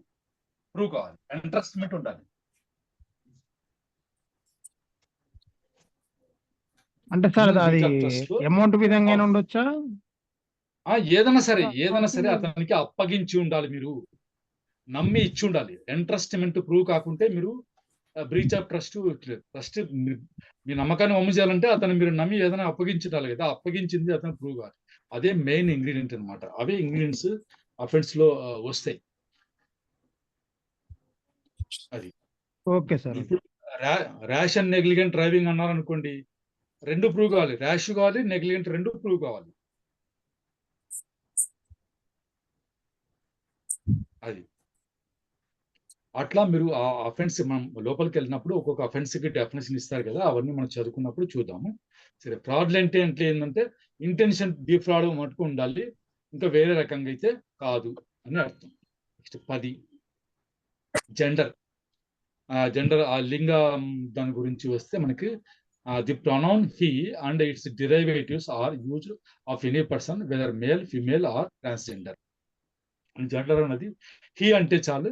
Speaker 1: ప్రూవ్ కావాలి, ఎంట్రస్ట్మెంట్ ఉండాలి.
Speaker 8: అంటే సార్ అది అమౌంట్ విధంగా ఉండొచ్చా?
Speaker 1: ఏదైనా సరే అతనికి అప్పగించి ఉండాలి, మీరు నమ్మి ఇచ్చి ఉండాలి. ఎంట్రస్ట్మెంట్ ప్రూవ్ కాకుంటే మీరు బ్రీచ్ ఆఫ్ ట్రస్ట్ మీ నమ్మకాన్ని వమ్ము చేయాలంటే అతను మీరు నమ్మి ఏదైనా అప్పగించాలి కదా, అప్పగించింది అతను ప్రూవ్ కాదు. అదే మెయిన్ ఇంగ్రీడియంట్ అనమాట. అవే ఇంగ్రీడియంట్స్ అఫెన్స్ లో వస్తాయి. అది
Speaker 8: ఓకే సార్.
Speaker 1: ఇప్పుడు ర్యాష్ అండ్ నెగ్లిజెంట్ డ్రైవింగ్ అన్నారనుకోండి, రెండు ప్రూవ్ కావాలి, ర్యాష్ కావాలి, నెగ్లిజెంట్ రెండు ప్రూవ్ కావాలి. అది అట్లా మీరు ఆ అఫెన్స్ మనం లోపలికి వెళ్ళినప్పుడు ఒక్కొక్క అఫెన్స్ కి డెఫినేషన్ ఇస్తారు కదా, అవన్నీ మనం చదువుకున్నప్పుడు చూద్దాము. సరే, ఫ్రాడ్లెంట్ అంటే ఏంటంటే ఇంటెన్షన్ డిఫ్రాడ్ మటుకు ఉండాలి, ఇంకా వేరే రకంగా అయితే కాదు అని అర్థం. Next 10 gender. ఆ లింగ దాని గురించి వస్తే మనకి the pronoun he and its derivatives are used of any person whether male, female or transgender. Gender అన్నది హీ అంటే చాలు,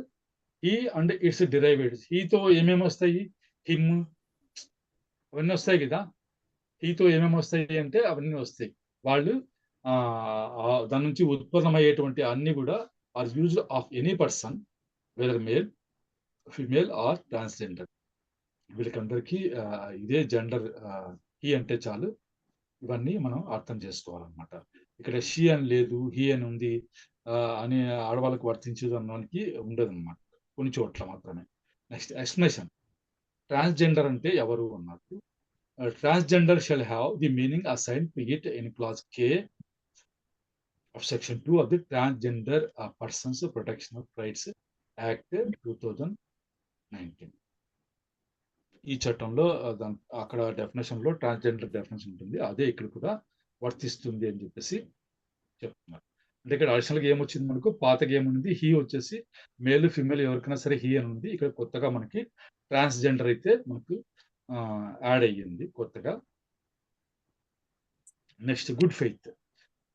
Speaker 1: హీ అండ్ ఇట్స్ డిరైవేటివ్స్. హీతో ఏమేమి వస్తాయి? హిమ్ అవన్నీ వస్తాయి కదా. హీతో ఏమేమి వస్తాయి అంటే అవన్నీ వస్తాయి. వాళ్ళు దాని నుంచి ఉత్పన్నమయ్యేటువంటి అన్ని కూడా are used of any person whether male, female or transgender. వీళ్ళకందరికీ ఇదే జెండర్. హీ అంటే చాలు, ఇవన్నీ మనం అర్థం చేసుకోవాలన్నమాట. ఇక్కడ షీ అని లేదు, హీ అని ఉంది అని ఆడవాళ్ళకు వర్తించదు అన్నదానికి ఉండదు అనమాట, కొన్ని చోట్ల మాత్రమే. Next explanation. ట్రాన్స్జెండర్ అంటే ఎవరు అన్నట్టు. Transgender shall have the meaning assign to it in clause K of section 2 of the transgender persons protection of rights act 2019. ఈ చట్టంలో అక్కడ డెఫినేషన్ లో ట్రాన్స్జెండర్ డెఫినేషన్ ఉంటుంది, అదే ఇక్కడ కూడా వర్తిస్తుంది అని చెప్పేసి చెప్తున్నారు. అంటే ఇక్కడ అడిషనల్ గా ఏమొచ్చింది మనకు? పాతగా ఏముంది? హీ వచ్చేసి మేల్ ఫిమేల్ ఎవరికైనా సరే హీ అని ఉంది. ఇక్కడ కొత్తగా మనకి ట్రాన్స్జెండర్ అయితే మనకు యాడ్ అయ్యింది కొత్తగా. Next good faith.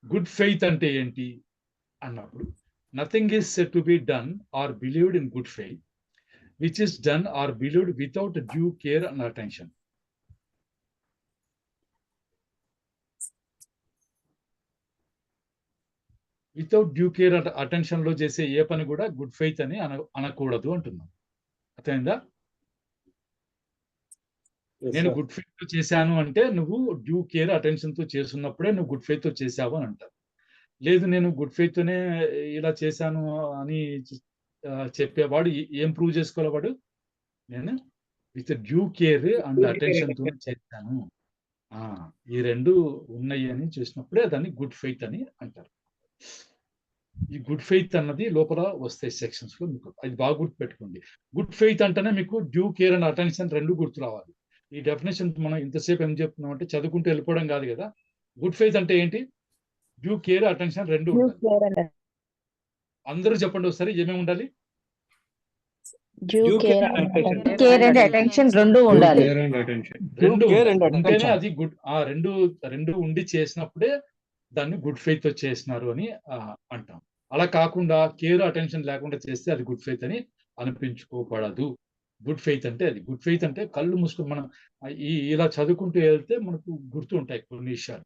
Speaker 1: Good faith అంటే ఏంటి అన్నప్పుడు, nothing is said to be done or believed in good faith which is done or believed without due care and attention. Without due care and attention లో చేసే ఏ పని కూడా good faith అని అనకూడదు అంటున్నాం. అర్థమైందా? నేను గుడ్ ఫెయిత్ తో చేశాను అంటే నువ్వు డ్యూ కేర్ అటెన్షన్ తో చేస్తున్నప్పుడే నువ్వు గుడ్ ఫెయిత్ తో చేశావు అని అంటారు. లేదు నేను గుడ్ ఫెయిత్ తోనే ఇలా చేశాను అని చెప్పేవాడు ఏం ప్రూవ్ చేసుకోవాలి? వాడు నేను with due care and attention తో చేశాను, ఈ రెండు ఉన్నాయి అని చూసినప్పుడే దాన్ని గుడ్ ఫెయిత్ అని అంటారు. ఈ గుడ్ ఫెయిత్ అన్నది లోపల వస్తాయి సెక్షన్స్ లో, మీకు అది బాగా గుర్తు పెట్టుకోండి. గుడ్ ఫెయిత్ అంటేనే మీకు డ్యూ కేర్ అండ్ అటెన్షన్ రెండు గుర్తు రావాలి. ఈ డెఫినేషన్ మనం ఇంతసేపు ఏం చెప్తున్నాం అంటే చదువుకుంటూ వెళ్ళిపోవడం కాదు కదా. గుడ్ ఫెయిత్ అంటే ఏంటి? డ్యూ కేర్, అటెన్షన్ రెండు ఉండాలి. అందరూ చెప్పండి ఒకసారి, ఏమేమి ఉండాలి?
Speaker 4: Due care
Speaker 7: care and attention రెండు ఉండాలి.
Speaker 1: రెండు
Speaker 2: care and
Speaker 1: ఉంటేనే
Speaker 2: attention.
Speaker 1: అది గుడ్. రెండు ఉండి చేసినప్పుడే దాన్ని గుడ్ ఫెయిత్ తో చేసినారు అని అంటాం. అలా కాకుండా కేర్ అటెన్షన్ లేకుండా చేస్తే అది గుడ్ ఫెయిత్ అని అనిపించుకోకూడదు. గుడ్ ఫెయిత్ అంటే అది. గుడ్ ఫెయిత్ అంటే కళ్ళు మూసుకొని మనం ఇలా చదువుకుంటూ వెళ్తే మనకు గుర్తు ఉంటాయి కొన్ని విషయాలు.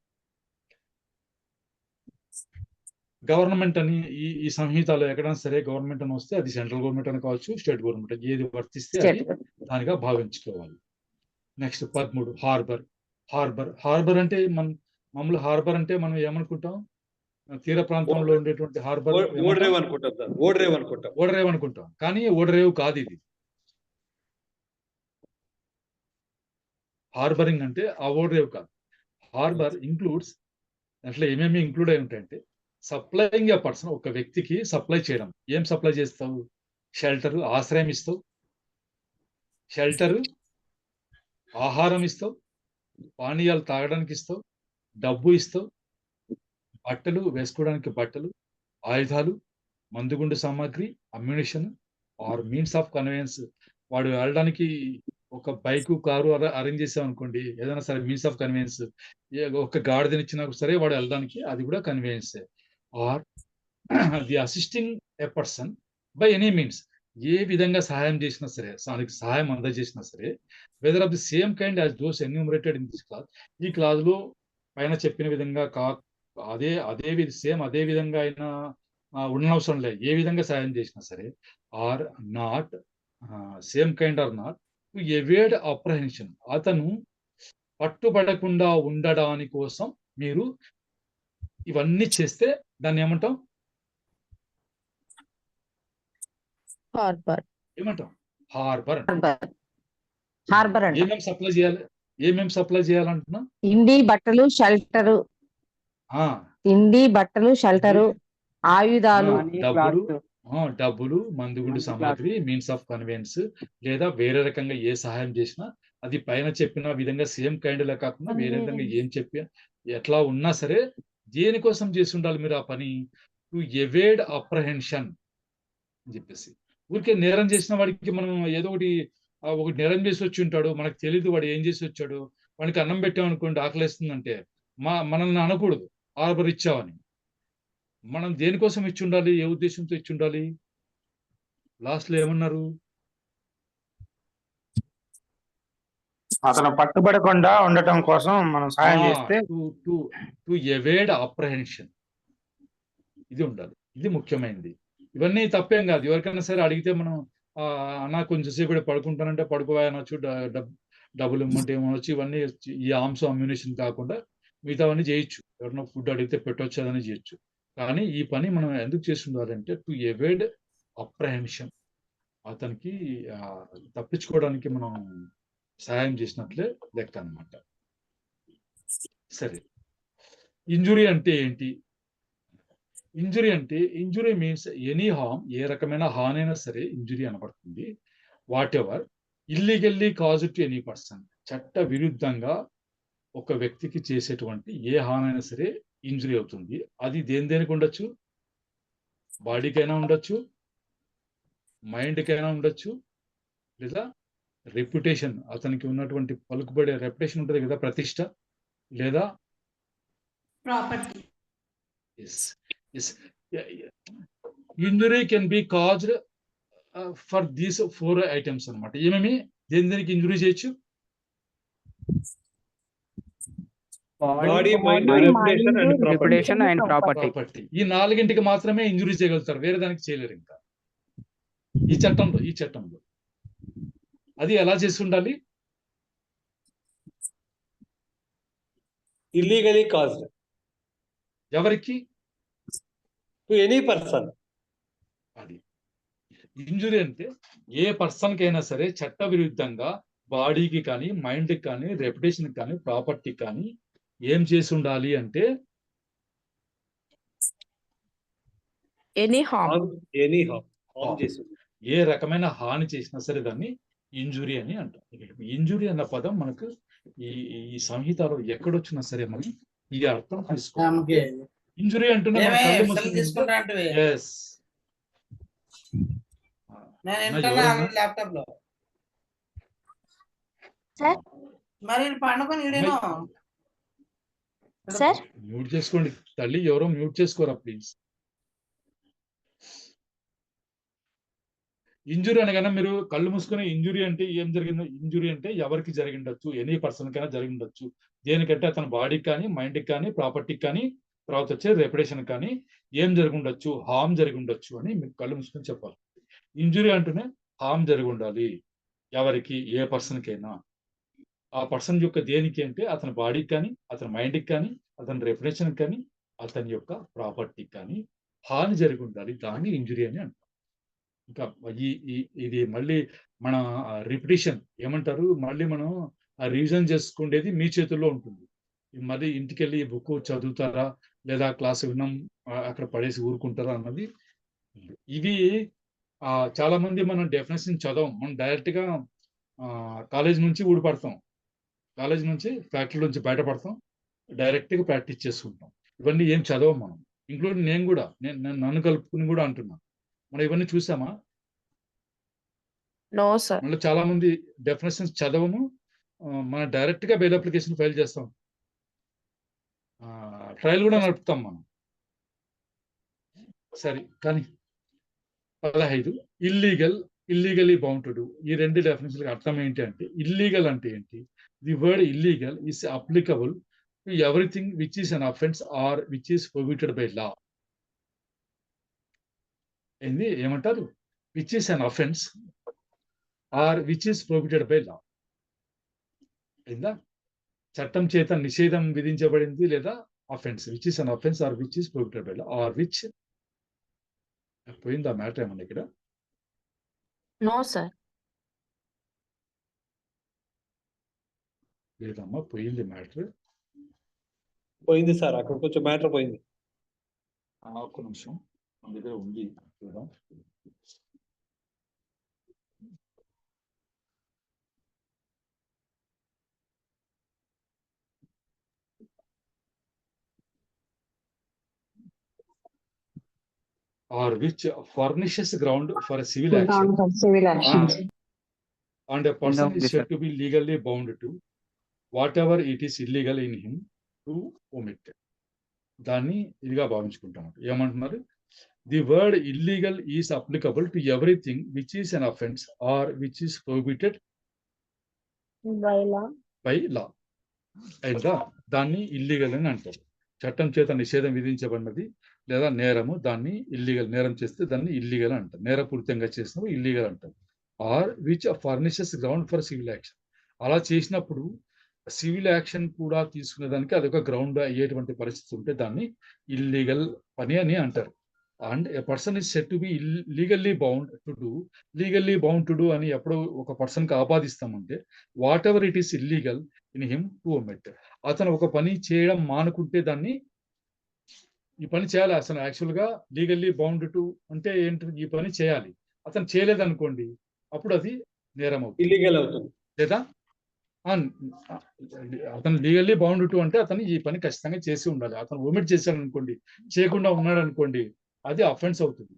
Speaker 1: గవర్నమెంట్ అని ఈ సంహితలో ఎక్కడైనా సరే గవర్నమెంట్ అని వస్తే అది సెంట్రల్ గవర్నమెంట్ అని కావచ్చు, స్టేట్ గవర్నమెంట్, ఏది వర్తిస్తే అది దానిగా భావించుకోవాలి. Next 13 harbour. హార్బర్ అంటే మామూలు హార్బర్ అంటే మనం ఏమనుకుంటాం? తీర ప్రాంతంలో ఉండేటువంటి హార్బర్
Speaker 2: ఓడరేవ్ అనుకుంటాం సార్.
Speaker 1: ఓడరేవ్ అనుకుంటాం, కానీ ఓడరేవ్ కాదు ఇది. హార్బరింగ్ అంటే ఆ ఓడరేవ్ కాదు. హార్బర్ ఇంక్లూడ్స్, దాంట్లో ఏమేమి ఇంక్లూడ్ అయి ఉంటాయంటే సప్లైయింగ్ ఏ పర్సన్, ఒక వ్యక్తికి సప్లై చేయడం. ఏం సప్లై చేస్తావు? షెల్టర్, ఆశ్రయం ఇస్తావు, షెల్టర్, ఆహారం ఇస్తావు, పానీయాలు తాగడానికి ఇస్తావు, డబ్బు ఇస్తావు, బట్టలు వేసుకోవడానికి బట్టలు, ఆయుధాలు, మందుగుండు సామాగ్రి, ammunition or means of convenience. వాడు వెళ్ళడానికి ఒక బైక్, కారు అరేంజ్ చేసాం అనుకోండి, ఏదైనా సరే మీన్స్ ఆఫ్ కన్వీనియన్స్. ఒక గాడిదనిచ్చినా సరే వాడు వెళ్ళడానికి, అది కూడా convenience. Or the assisting a person by any means, ఏ విధంగా సహాయం చేసినా సరే, దానికి సహాయం అందజేసినా సరే, whether of the same kind as those enumerated in this clause. ఈ క్లాజ్ లో పైన చెప్పిన విధంగా అదే విధంగా అయినా ఉండనవసరం లేదు. ఏ విధంగా సహాయం చేసినా సరే, or not same kind or not to evade apprehension, అతను పట్టుబడకుండా ఉండడాని కోసం మీరు ఇవన్నీ చేస్తే దాన్ని ఏమంటాం?
Speaker 4: హార్బర్.
Speaker 1: ఏమంటాం? హార్బర్.
Speaker 7: హార్బర్ అంటే
Speaker 1: ఏమేమి సప్లై చేయాలంటున్నా?
Speaker 7: ఇండి, బట్టలు, షెల్టరు, ఆయుధాలు,
Speaker 1: డబ్బులు, మందుగుండు సామాగ్రి, మీన్స్ ఆఫ్ కన్వీనియన్స్, లేదా వేరే రకంగా ఏ సహాయం చేసినా అది పైన చెప్పిన విధంగా సేమ్ కైండ్ లా కాకుండా వేరే విధంగా ఏం చెప్పా ఎట్లా ఉన్నా సరే దేనికోసం చేసి ఉండాలి మీరు ఆ పని? టు ఎవేడ్ అప్రహెన్షన్ అని చెప్పేసి. ఊరికే నేరం చేసిన వాడికి మనం ఏదో ఒకటి నేరం చేసి వచ్చి ఉంటాడు, మనకు తెలియదు వాడు ఏం చేసి వచ్చాడు, వాడికి అన్నం పెట్టామనుకోండి ఆకలిస్తుందంటే మనల్ని అనకూడదు హార్బర్ ఇచ్చావని. మనం దేనికోసం ఇచ్చి ఉండాలి? ఏ ఉద్దేశంతో ఇచ్చి ఉండాలి? లాస్ట్ లో ఏమన్నారు?
Speaker 10: అతను పట్టుబడకుండా ఉండటం కోసం మనం సహాయం చేస్తే
Speaker 1: టు ఎవేడ్ అప్రహెన్షన్, ఇది ఉండాలి. ఇది ముఖ్యమైనది. ఇవన్నీ తప్పేం కాదు. ఎవరికైనా సరే అడిగితే మనం అన్నా కొంచెంసేపు కూడా పడుకుంటానంటే పడుకోవా అనొచ్చు, డబ్బులు ఇమ్మంటే ఏమనొచ్చు. ఇవన్నీ ఈ ఆర్మ్స్ అమ్యునిషన్ కాకుండా మిగతావన్నీ చేయొచ్చు. ఎవరైనా ఫుడ్ అడిగితే పెట్టొచ్చు, అదని చేయొచ్చు. కానీ ఈ పని మనం ఎందుకు చేసి ఉండాలంటే టు ఎవేడ్ అప్రహెన్షన్, అతనికి తప్పించుకోవడానికి మనం సహాయం చేసినట్లే లెక్క అన్నమాట. సరే, ఇంజురీ అంటే ఏంటి? ఇంజురీ మీన్స్ ఎనీ హార్మ్, ఏ రకమైన హాని అయినా సరే ఇంజురీ అనబడుతుంది. Whatever illegally cause to any person, చట్ట విరుద్ధంగా ఒక వ్యక్తికి చేసేటువంటి ఏ హాని అయినా సరే ఇంజురీ అవుతుంది. అది దేనికి ఉండొచ్చు? బాడీకైనా ఉండొచ్చు, మైండ్కైనా ఉండొచ్చు, లేదా రెప్యుటేషన్, అతనికి ఉన్నటువంటి పలుకుబడే రెప్యుటేషన్ ఉంటుంది కదా, ప్రతిష్ట, లేదా
Speaker 6: property.
Speaker 1: Injury can be caused for these 4 items అన్నమాట. ఏమేమి దేనికి ఇంజురీ చేయొచ్చు?
Speaker 2: Body, mind, reputation and property.
Speaker 1: ఈ 4ంటికి మాత్రమే ఇంజురీ చేయగలుగుతారు, వేరే దానికి చేయలేరు. ఇంకా ఈ చట్టంలో అది ఎలా చేసి ఉండాలి?
Speaker 2: ఇల్లీగలీ కాజ్డ్
Speaker 1: ఎవరికి?
Speaker 2: To any person.
Speaker 1: అది ఇంజురీ అంటే ఏ పర్సన్ కైనా సరే చట్ట విరుద్ధంగా బాడీకి కానీ, మైండ్కి కానీ, రెప్యుటేషన్ కానీ, ప్రాపర్టీకి కానీ ఏం చేసి ఉండాలి అంటే
Speaker 4: ఎనీ హార్మ్.
Speaker 2: హార్మ్ చేసి
Speaker 1: ఏ రకమైన హాని చేసినా సరే దాన్ని ఇంజురీ అని అంటాం. ఇంజురీ అన్న పదం మనకు ఈ ఈ సంహితలో ఎక్కడొచ్చినా సరే మనం ఈ అర్థం తీసుకోవాలి. ఇంజురీ అంటూనే మన కళ్ళు మూసుకుని yes.
Speaker 11: ల్యాప్టాప్ లో
Speaker 4: సార్
Speaker 11: మరి పండుకొని
Speaker 4: సార్
Speaker 1: మ్యూట్ చేసుకోండి తల్లి, ఎవరో మ్యూట్ చేసుకోరా ప్లీజ్. ఇంజురీ అనగానే మీరు కళ్ళు మూసుకునే ఇంజురీ అంటే ఏం జరిగిందో, ఇంజురీ అంటే ఎవరికి జరిగిండొచ్చు, ఎనీ పర్సన్ కైనా జరిగిండొచ్చు. దేనికంటే అతని బాడీకి కానీ, మైండ్కి కానీ, ప్రాపర్టీకి కానీ, తర్వాత వచ్చే రెప్యుటేషన్ కానీ ఏం జరిగి ఉండొచ్చు, హామ్ జరిగి ఉండొచ్చు అని మీకు కళ్ళు మూసుకొని చెప్పాలి. ఇంజురీ అంటూనే హామ్ జరిగి ఉండాలి. ఎవరికి, ఏ పర్సన్కైనా. ఆ పర్సన్ యొక్క దేనికి అంటే అతని బాడీకి కానీ, అతని మైండ్కి కానీ, అతని రెప్యుటేషన్ కానీ, అతని యొక్క ప్రాపర్టీకి కానీ హాని జరిగి ఉండాలి. దాన్ని ఇంజురీ అని అంటారు. ఇంకా ఇది మళ్ళీ మన రిపిటిషన్ ఏమంటారు, మళ్ళీ మనం ఆ రివిజన్ చేసుకునేది మీ చేతుల్లో ఉంటుంది. మళ్ళీ ఇంటికి వెళ్ళి ఈ బుక్ చదువుతారా లేదా క్లాస్ విన్నాం అక్కడ పడేసి ఊరుకుంటారా అన్నది. ఇవి చాలా మంది మనం డెఫినేషన్ చదవం, మనం డైరెక్ట్ గా కాలేజ్ నుంచి ఊడిపడతాం, కాలేజ్ నుంచి ఫ్యాక్టరీ నుంచి బయటపడతాం, డైరెక్ట్ గా ప్రాక్టీస్ చేసుకుంటాం. ఇవన్నీ ఏం చదవం మనం, ఇంక్లూడింగ్ నేను కూడా, నన్ను కలుపుకుని కూడా అంటున్నా. మనం ఇవన్నీ చూసామా?
Speaker 4: No sir.
Speaker 1: మళ్ళీ చాలా మంది డెఫినేషన్స్ చదవము, మనం డైరెక్ట్ గా బెయిల్ అప్లికేషన్ ఫైల్ చేస్తాం, ట్రయల్ కూడా నడుపుతాం మనం. సరే, కానీ 15 ఇల్లీగల్, ఇల్లీగలీ బౌండెడ్. ఈ రెండు డెఫినేషన్లకు అర్థం ఏంటి అంటే, ఇల్లీగల్ అంటే ఏంటి? The word illegal is applicable to everything which is an offence or which is prohibited by law. ఏంది ఏమంటారు? Which is an offence or which is prohibited by law. అయిందా? చట్టం చేత నిషేధం విధించబడింది లేదా offence, which is an offence or which is prohibited by law or which. పోయిందా matter ఏమన్నా ఇక్కడ?
Speaker 4: No sir.
Speaker 1: లేదమ్మా, పోయింది మ్యాటర్.
Speaker 2: పోయింది సార్, అక్కడ కొంచెం మ్యాటర్ పోయింది.
Speaker 1: ఒక్క నిమిషం, మన దగ్గర ఉంది చూద్దాం. or which furnishes ground for a civil action, and a person is said to be legally bound to whatever it is illegal in him to omit. దాన్ని ఇదిగా భావించుకుంటాం. ఏమంటున్నారు? The word illegal is applicable to everything which is an offence or which is prohibited by law. అయిందా? దాన్ని illegal అని అంటారు. చట్టం చేత నిషేధం విధించబడినది లేదా నేరము, దాన్ని ఇల్లీగల్. నేరం చేస్తే దాన్ని ఇల్లీగల్ అంటారు, నేరపూరితంగా చేసినప్పుడు ఇల్లీగల్ అంటారు. Or which furnishes ground for civil action. అలా చేసినప్పుడు సివిల్ యాక్షన్ కూడా తీసుకునేదానికి అదొక గ్రౌండ్ అయ్యేటువంటి పరిస్థితి ఉంటే దాన్ని ఇల్లీగల్ పని అని అంటారు. And a person is said to be legally bound to do. Legally bound to do అని ఎప్పుడు ఒక పర్సన్ కి ఆపాదిస్తామంటే, whatever it is illegal in him to omit. అతను ఒక పని చేయడం మానుకుంటే దాన్ని, ఈ పని చేయాలి అసలు యాక్చువల్ గా లీగల్లీ బౌండ్ టు అంటే ఏంటి, ఈ పని చేయాలి, అతను చేయలేదనుకోండి అప్పుడు అది నేరం అవుతుంది,
Speaker 2: ఇల్లీగల్ అవుతుంది.
Speaker 1: లేదా అతను లీగల్లీ బౌండ్ టు అంటే అతను ఈ పని ఖచ్చితంగా చేసి ఉండాలి. అతను ఒమిట్ చేశాడు అనుకోండి, చేయకుండా ఉన్నాడు అనుకోండి, అది అఫెన్స్ అవుతుంది.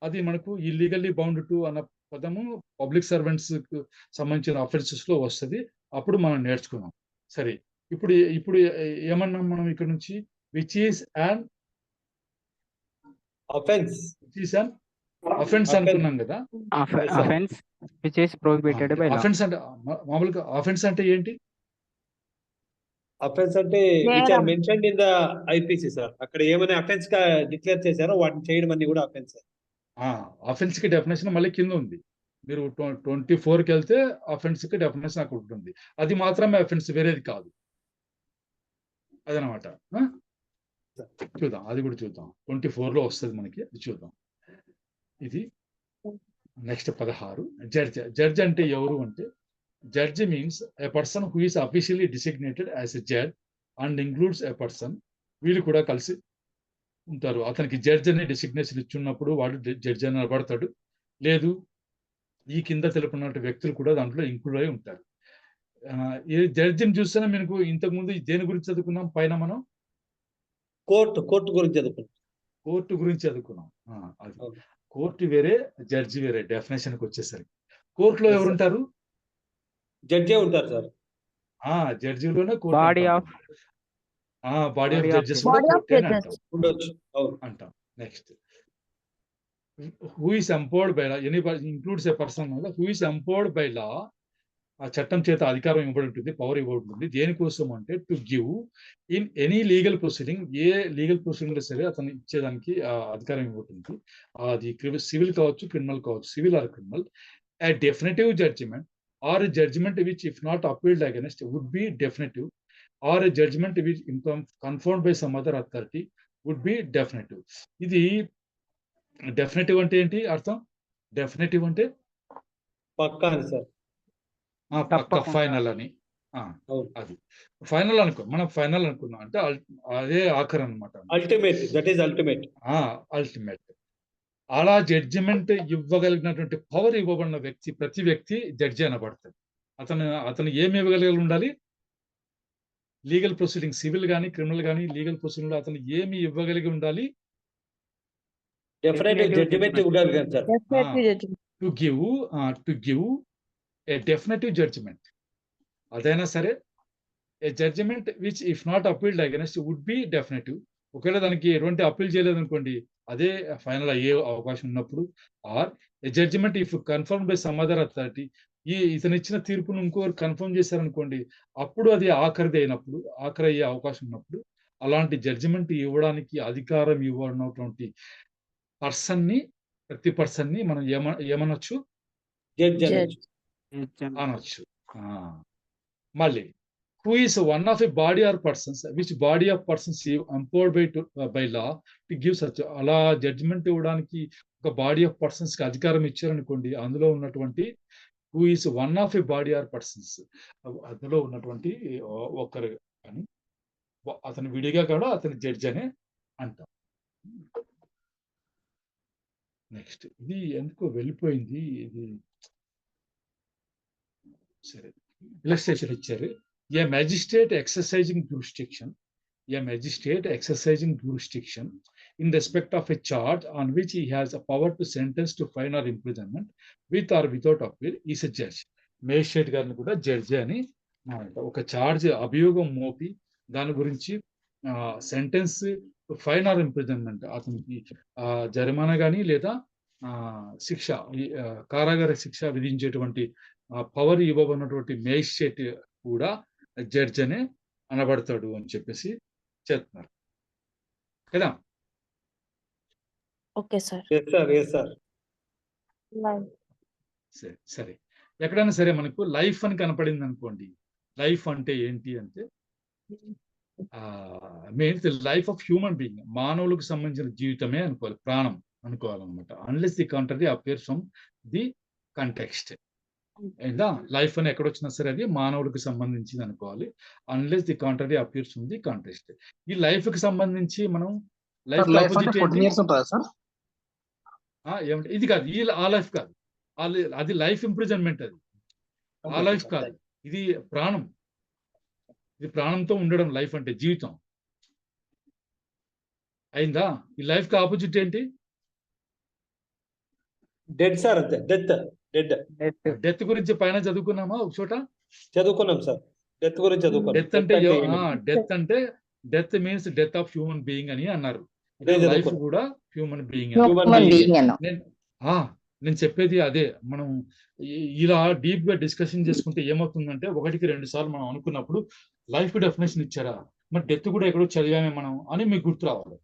Speaker 1: అది మనకు ఈ లీగల్లీ బౌండ్ టు అన్న పదము పబ్లిక్ సర్వెంట్స్ కు సంబంధించిన అఫెన్సెస్ లో వస్తుంది. అప్పుడు మనం నేర్చుకున్నాం. సరే, ఇప్పుడు ఏమన్నాం మనం ఇక్కడ నుంచి? Which is an
Speaker 2: offence,
Speaker 1: offence అనుకున్నాం కదా.
Speaker 12: Offence which is prohibited by law.
Speaker 1: Offence అంటే మామూలుగా అఫెన్స్ అంటే ఏంటి?
Speaker 2: అఫెన్స్ అంటే which are mentioned in the IPC sir. అక్కడ ఏమైనా అఫెన్స్ గా డిక్లేర్ చేశారో వాటిని చేయడం అన్ని కూడా అఫెన్స్.
Speaker 1: అఫెన్స్ కి డెఫినేషన్ మళ్ళీ కింద ఉంది. మీరు 24కి వెళ్తే అఫెన్స్ కి డెఫినేషన్ అక్కడ ఉంటుంది. అది మాత్రమే అఫెన్స్, వేరేది కాదు. అదనమాట. చూద్దాం, అది కూడా చూద్దాం. 24లో వస్తుంది మనకి, అది చూద్దాం. ఇది నెక్స్ట్ 16. జడ్జ్ అంటే ఎవరు అంటే, judge means a person who is officially designated as a judge and includes a person. వీళ్ళు కూడా కలిసి ఉంటారు. అతనికి జడ్జ్ అనే డిసిగ్నేషన్ ఇచ్చున్నప్పుడు వాడు జడ్జ్ అని నిలబడతాడు. లేదు ఈ కింద తెలుపున్నటువంటి వ్యక్తులు కూడా దాంట్లో ఇంక్లూడ్ అయి ఉంటారు. ఈ జడ్జిని చూస్తేనే మనకు ఇంతకు ముందు దేని గురించి చదువుకున్నాం పైన మనం
Speaker 2: కోర్టు గురించి చదువుకున్నాం.
Speaker 1: కోర్టు గురించి చదువుకున్నాం. అది కోర్టు వేరే, జడ్జి వేరే డెఫినేషన్కి వచ్చేసరికి. కోర్టులో
Speaker 2: Yes, sir.
Speaker 1: ఎవరుంటారు?
Speaker 2: జడ్జే ఉంటారు సార్.
Speaker 1: జడ్జిలోనే
Speaker 12: body of
Speaker 1: body of
Speaker 12: Body of
Speaker 1: judges
Speaker 4: Body of judges.
Speaker 2: ఉండొచ్చు. అవును.
Speaker 1: అంటాం. Next, who is empowered by law, anybody includes a person who is empowered by law, ఆ చట్టం చేత అధికారం ఇవ్వబడి ఉంటుంది, పవర్ ఇవ్వబడి ఉంటుంది. దేనికోసం అంటే to give in any legal proceeding, a legal proceeding లో సరే అతను ఇచ్చేదానికి అధికారం ఇవ్వబడుతుంది. అది సివిల్ కావచ్చు, క్రిమినల్ కావచ్చు, civil or criminal. A definitive judgment or a judgment which, if not appealed against, would be definitive, or a judgment which confirmed by some other authority would be definitive. ఇది definitive అంటే ఏంటి అర్థం? Definitive అంటే
Speaker 2: పక్కా అని sir.
Speaker 1: పక్క,
Speaker 12: తప్పకుండా.
Speaker 1: Final అని.
Speaker 2: అవును.
Speaker 1: అది ఫైనల్ అనుకో, మనం ఫైనల్ అనుకున్నాం అంటే అదే ఆఖరు అనమాట.
Speaker 2: Ultimate, that is ultimate.
Speaker 1: Ultimate. అలా జడ్జిమెంట్ ఇవ్వగలిగినటువంటి పవర్ ఇవ్వబడిన వ్యక్తి, ప్రతి వ్యక్తి జడ్జి అనబడతాడు. అతను ఏమి ఇవ్వగలిగి ఉండాలి? లీగల్ ప్రొసీడింగ్, సివిల్ కానీ క్రిమినల్ కానీ లీగల్ ప్రొసీడింగ్ లో అతను ఏమి ఇవ్వగలిగి ఉండాలి?
Speaker 2: డెఫినెట్ జడ్జిమెంట్ ఇవ్వగలిగాను sir.
Speaker 4: Definitely judgment.
Speaker 1: To give a definitive judgment. అదైనా సరే a judgment which if not appealed against would be definitive. ఒకవేళ దానికి ఎటువంటి అప్పీల్ చేయలేదు అనుకోండి, అదే ఫైనల్ అయ్యే అవకాశం ఉన్నప్పుడు. Or a judgment if confirm by some other authority, ఇతను ఇచ్చిన తీర్పును ఇంకోరు కన్ఫర్మ్ చేశారనుకోండి, అప్పుడు అది ఆఖరిది అయినప్పుడు, ఆఖరి అయ్యే అవకాశం ఉన్నప్పుడు అలాంటి జడ్జిమెంట్ ఇవ్వడానికి అధికారం ఇవ్వనటువంటి ప్రతి పర్సన్ ని మనం ఏమనొచ్చు?
Speaker 2: Judge
Speaker 4: Judge.
Speaker 1: అనొచ్చు. మళ్ళీ who is one of a body or persons, which body of persons empowered by law to give such, అలా జడ్జిమెంట్ ఇవ్వడానికి ఒక బాడీ ఆఫ్ పర్సన్స్ కి అధికారం ఇచ్చారనుకోండి, అందులో ఉన్నటువంటి who is one of a body or persons, అందులో ఉన్నటువంటి ఒకరు అని, అతను విడిగా కూడా అతని జడ్జి అనే అంటాం. నెక్స్ట్, ఇది ఎందుకో వెళ్ళిపోయింది. ఇది సరే, ఇలస్ట్రేషన్ ఇచ్చారు. A magistrate exercising jurisdiction in respect of a charge on which he has a power to sentence to fine or imprisonment with or without appeal is a judge. Magistrate గారిని కూడా judge అని అంటాం. ఒక charge అభియోగం మోపి దాని గురించి sentence fine are imprisonment, అతనికి జరిమానా కానీ లేదా శిక్ష, కారాగార శిక్ష విధించేటువంటి పవర్ ఇవ్వబడినటువంటి మేజిస్ట్రేట్ కూడా జడ్జి అనే అనబడతాడు అని చెప్పేసి చెప్తున్నారు కదా.
Speaker 4: Okay, sir.
Speaker 2: Yes sir.
Speaker 1: సరే, ఎక్కడైనా సరే మనకు లైఫ్ అని కనపడింది అనుకోండి, లైఫ్ అంటే ఏంటి అంటే means the life of human being, మానవులకు సంబంధించిన జీవితమే అనుకోవాలి, ప్రాణం అనుకోవాలన్నమాట. Unless the contrary appears from the context. అయినా లైఫ్ అని ఎక్కడొచ్చినా సరే అది మానవుడికి సంబంధించింది అనుకోవాలి. Unless the contrary appears from the context. ఈ లైఫ్ కి సంబంధించి మనం లైఫ్ ఏమంటే ఇది కాదు, ఆ లైఫ్ కాదు, అది లైఫ్ ఇంప్రిజన్మెంట్. అది ఆ లైఫ్ కాదు, ఇది ప్రాణం. ఇది ప్రాణంతో ఉండడం లైఫ్ అంటే, జీవితం. అయిందా? ఈ లైఫ్ కి ఆపోజిట్ ఏంటి?
Speaker 2: Dead sir. అంతే,
Speaker 1: డెత్ గురించి పైన చదువుకున్నామా ఒక చోట?
Speaker 2: చదువుకున్నాం సార్. డెత్ గురించి చదువుకున్నాం.
Speaker 1: Death means death of human being అని అన్నారు. లైఫ్ కూడా హ్యూమన్ బీయింగ్. నేను చెప్పేది అదే. మనం ఇలా డీప్ గా డిస్కషన్ చేసుకుంటే ఏమవుతుందంటే, 1కి 2 సార్లు మనం అనుకున్నప్పుడు లైఫ్ డెఫినేషన్ ఇచ్చారా, మరి డెత్ కూడా ఎక్కడో చదివామే మనం అని మీకు గుర్తు రావాలి.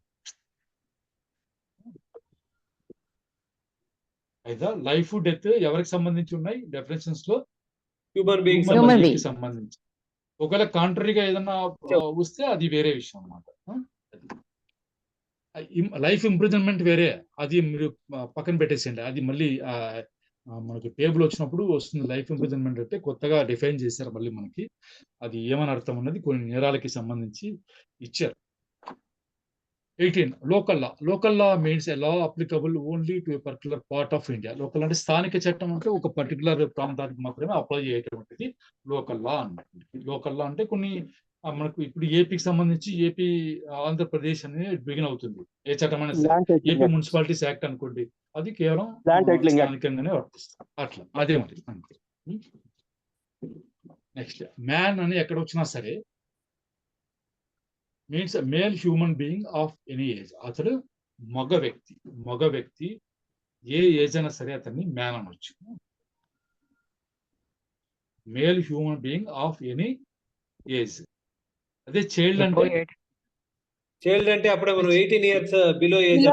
Speaker 1: అయితే లైఫ్ డెత్ ఎవరికి సంబంధించి ఉన్నాయి డెఫినేషన్స్ లో?
Speaker 2: హ్యూమన్ బీయింగ్
Speaker 1: కి సంబంధించి. ఒకవేళ కాంట్రరీగా ఏదన్నా వస్తే అది వేరే విషయం అన్నమాట. లైఫ్ ఇంప్రిజన్మెంట్ వేరే, అది మీరు పక్కన పెట్టేసేయండి. అది మళ్ళీ మనకి టేబుల్ వచ్చినప్పుడు వస్తుంది. లైఫ్ ఇంప్రిజన్మెంట్ అంటే కొత్తగా డిఫైన్ చేశారు మళ్ళీ మనకి. అది ఏమని అర్థం ఉన్నది కొన్ని నేరాలకి సంబంధించి ఇచ్చారు. 18 local law means A law applicable only to A particular part of India. Local అంటే స్థానిక చట్టం అంటే ఒక పర్టికులర్ ప్రాంతానికి మాత్రమే అప్లై చేయటటువంటిది లోకల్ లా అన్నమాట. లోకల్ లా అంటే కొన్ని మనకు ఇప్పుడు ఏపీకి సంబంధించి ఏపీ ఆంధ్రప్రదేశ్ అనేది బిగిన్ అవుతుంది. ఏ చట్టం అయినా సరే ఏపీ మున్సిపాలిటీస్ యాక్ట్ అనుకోండి, అది కేవలం స్థానికంగానే వర్తిస్తుంది. అట్లా అదే మరి అంతే. నెక్స్ట్ మ్యాన్ అని ఎక్కడ వచ్చినా సరే means male human being of any age. అతడు మగ వ్యక్తి ఏ ఏజ్ అయినా సరే అతన్ని మ్యాన్ అనొచ్చు. Male human being of any age. అదే చైల్డ్ అంటే
Speaker 2: అప్పుడే మనం 18 years below age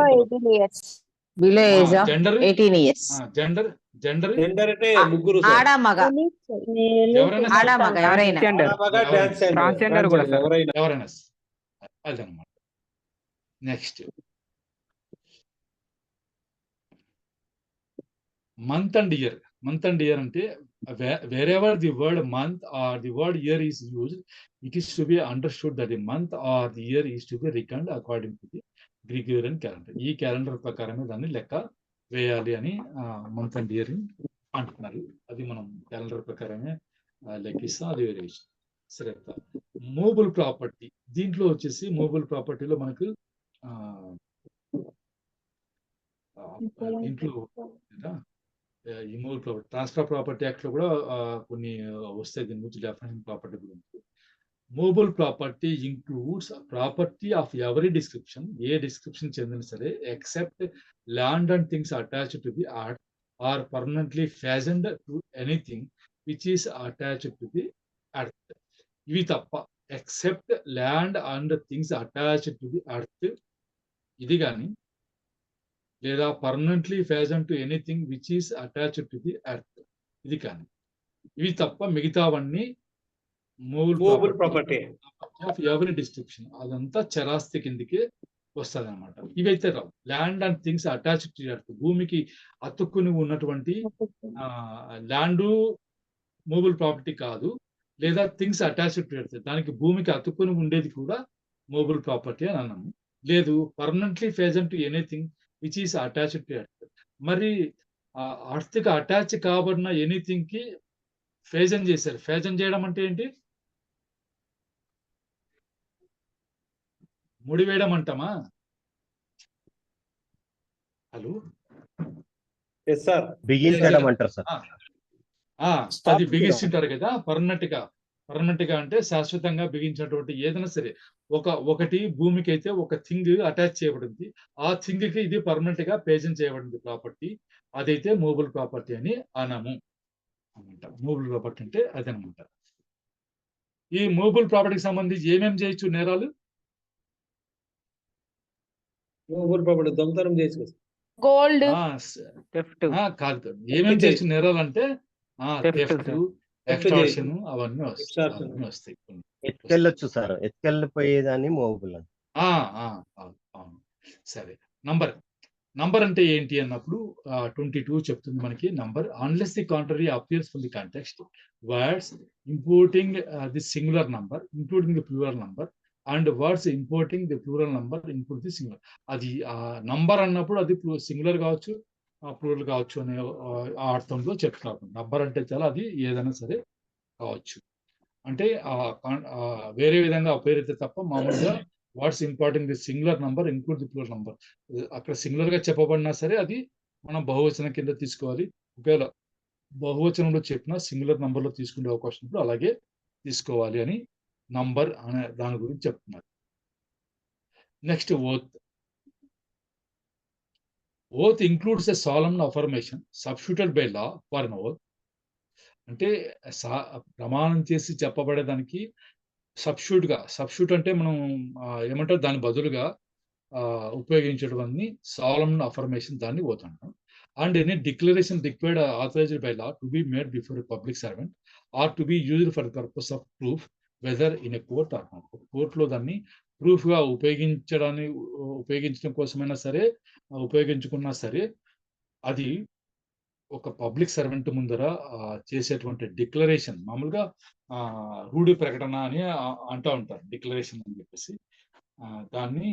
Speaker 7: below age
Speaker 1: gender
Speaker 7: 18 years.
Speaker 1: Gender
Speaker 2: gender అంటే ముగ్గురు
Speaker 7: ఆడ మగ
Speaker 1: ఎవరైనా
Speaker 7: ఆడ మగ ఎవరైనా
Speaker 12: ట్రాన్స్జెండర్ కూడా సార్.
Speaker 1: ఎవరైనా అదనమాట. Next month and year. Month and year అంటే wherever the word month or the word year is used, it is to be understood that the month or the year is to be reckoned according to the Gregorian calendar. ఈ calendar ప్రకారమే దాన్ని లెక్క వేయాలి అని month and year అంటున్నారు. అది మనం calendar ప్రకారమే లెక్కిస్తాం. అది వేరే విషయం. సరే, మూవబుల్ ప్రాపర్టీ. దీంట్లో వచ్చేసి మూవబుల్ ప్రాపర్టీలో మనకు దీంట్లో immovable property transfer property act లో కూడా కొన్ని వస్తాయి దీని గురించి డెఫినేషన్ ప్రాపర్టీ గురించి. Movable property includes property of every description, ఏ డిస్క్రిప్షన్ చెందిన సరే, except land and things attached to the earth or permanently fastened to anything which is attached to the earth. ఇవి తప్ప, except land and things attached to the earth ఇది కానీ, లేదా permanently fasten to anything which is attached to the earth ఇది కానీ, ఇవి తప్ప మిగతావన్నీ movable property of every description. అదంతా చరాస్తి కిందికి వస్తుంది అనమాట. ఇవైతే రావు. Land and things attached to earth, భూమికి అతుక్కుని ఉన్నటువంటి ల్యాండ్ మూవబుల్ ప్రాపర్టీ కాదు. లేదా థింగ్స్ అటాచ్డ్ టు ఎర్త్, దానికి భూమికి అతుక్కుని ఉండేది కూడా మూవబుల్ ప్రాపర్టీ అని అన్నాము. లేదు permanently fasten to anything which is attached to earth. మరి అర్త్కి అటాచ్ కాబడిన ఎనీథింగ్ కి ఫేజన్ చేశారు. ఫేజన్ చేయడం అంటే ఏంటి? ముడివేయడం అంటామా? హలో,
Speaker 13: బిగించడం అంటారు సార్.
Speaker 1: అది బిగిస్తుంటారు కదా పర్మనెంట్ గా అంటే శాశ్వతంగా బిగించినటువంటి ఏదైనా సరే ఒకటి భూమికి అయితే ఒక థింగ్ అటాచ్ చేయబడింది, ఆ థింగ్ కి ఇది పర్మనెంట్ గా పేజెంట్ చేయబడింది ప్రాపర్టీ, అదైతే మూవబుల్ ప్రాపర్టీ అని అన్నాము అనమాట. మూవబుల్ ప్రాపర్టీ అంటే అదనమాట. ఈ మూవబుల్ ప్రాపర్టీకి సంబంధించి ఏమేమి చేయొచ్చు నేరాలు?
Speaker 2: మూవబుల్ ప్రాపర్టీ దొంగతనం చేయొచ్చు,
Speaker 4: గోల్డ్,
Speaker 1: కాదు, ఏమేమి చేయొచ్చు నేరాలు అంటే థెఫ్ట్, ఎక్స్టార్షన్ అవన్నీ వస్తాయి.
Speaker 13: ఎత్తుకెళ్ళొచ్చు సార్, ఎత్తుకెళ్ళిపోయేదాన్ని మూవబుల్ అని.
Speaker 1: అవును. సరే, నంబర్ అంటే ఏంటి అన్నప్పుడు 22 చెప్తుంది మనకి. Number unless the contrary appears from the context words importing the singular number including the plural number and words importing the plural number include the singular. అది నంబర్ అన్నప్పుడు అది సింగులర్ కావచ్చు, ప్లూరల్ కావచ్చు అనే అర్థంలో చెప్తున్నారు. నంబర్ అంటే చాలా అది ఏదైనా సరే కావచ్చు. అంటే వేరే విధంగా ఉపయోగిస్తే తప్ప మామూలుగా words importing the singular number include the plural number, అక్కడ సింగులర్ గా చెప్పబడినా సరే అది మనం బహువచనం కింద తీసుకోవాలి. ఒకవేళ బహువచనంలో చెప్పినా సింగులర్ నంబర్ లో తీసుకునే అవకాశం ఇప్పుడు అలాగే తీసుకోవాలి అని నంబర్ అనే దాని గురించి చెప్తున్నారు. Next oath includes a solemn affirmation substituted by law for an oath. అంటే ప్రమాణం చేసి చెప్పబడేదానికి సబ్స్టిట్యూట్ అంటే మనం ఏమంటారు దాని బదులుగా ఉపయోగించేటువంటి సాలమ్ అఫర్మేషన్ దాన్ని ఓత్ అంటాం. And any declaration declared authorised by law to be made before a public servant or to be used for the purpose of proof whether in a court or not. కోర్టులో దాన్ని proof గా ఉపయోగించడం కోసమైనా సరే ఉపయోగించుకున్నా సరే అది ఒక పబ్లిక్ సర్వెంట్ ముందర చేసేటువంటి డిక్లరేషన్, మామూలుగా రూఢి ప్రకటన అని అంటూ ఉంటారు డిక్లరేషన్ అని చెప్పేసి. దాన్ని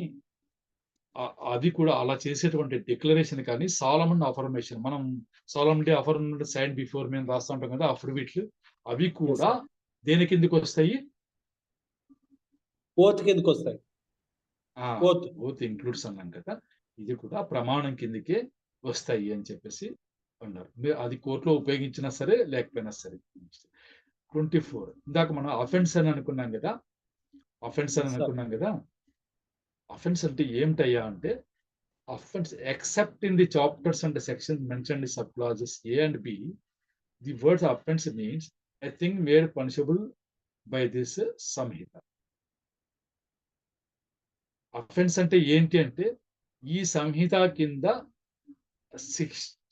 Speaker 1: అది కూడా అలా చేసేటువంటి డిక్లరేషన్ కానీ సాలమన్ అఫర్మేషన్, మనం సాలమన్ అఫర్మేషన్ సైన్ బిఫోర్ మేము రాస్తూ ఉంటాం కదా అఫిడవిట్లు, అవి కూడా దేని కిందకి వస్తాయి?
Speaker 2: ఓత్ కిందకి వస్తాయి.
Speaker 1: ఓత్ ఇంక్లూడ్స్ అన్నాం కదా, ఇది కూడా ప్రమాణం కిందకే వస్తాయి అని చెప్పేసి అన్నారు. మీరు అది కోర్టులో ఉపయోగించినా సరే లేకపోయినా సరే. 24 ఇందాక మనం అఫెన్స్ అని అనుకున్నాం కదా, అఫెన్స్ అంటే ఏమిటయ్యా అంటే, offence except in the chapters and sections mentioned in sub clauses A and B, the word offence means a thing made punishable by this Sanhita. Offence అంటే ఏంటి అంటే, ఈ సంహిత కింద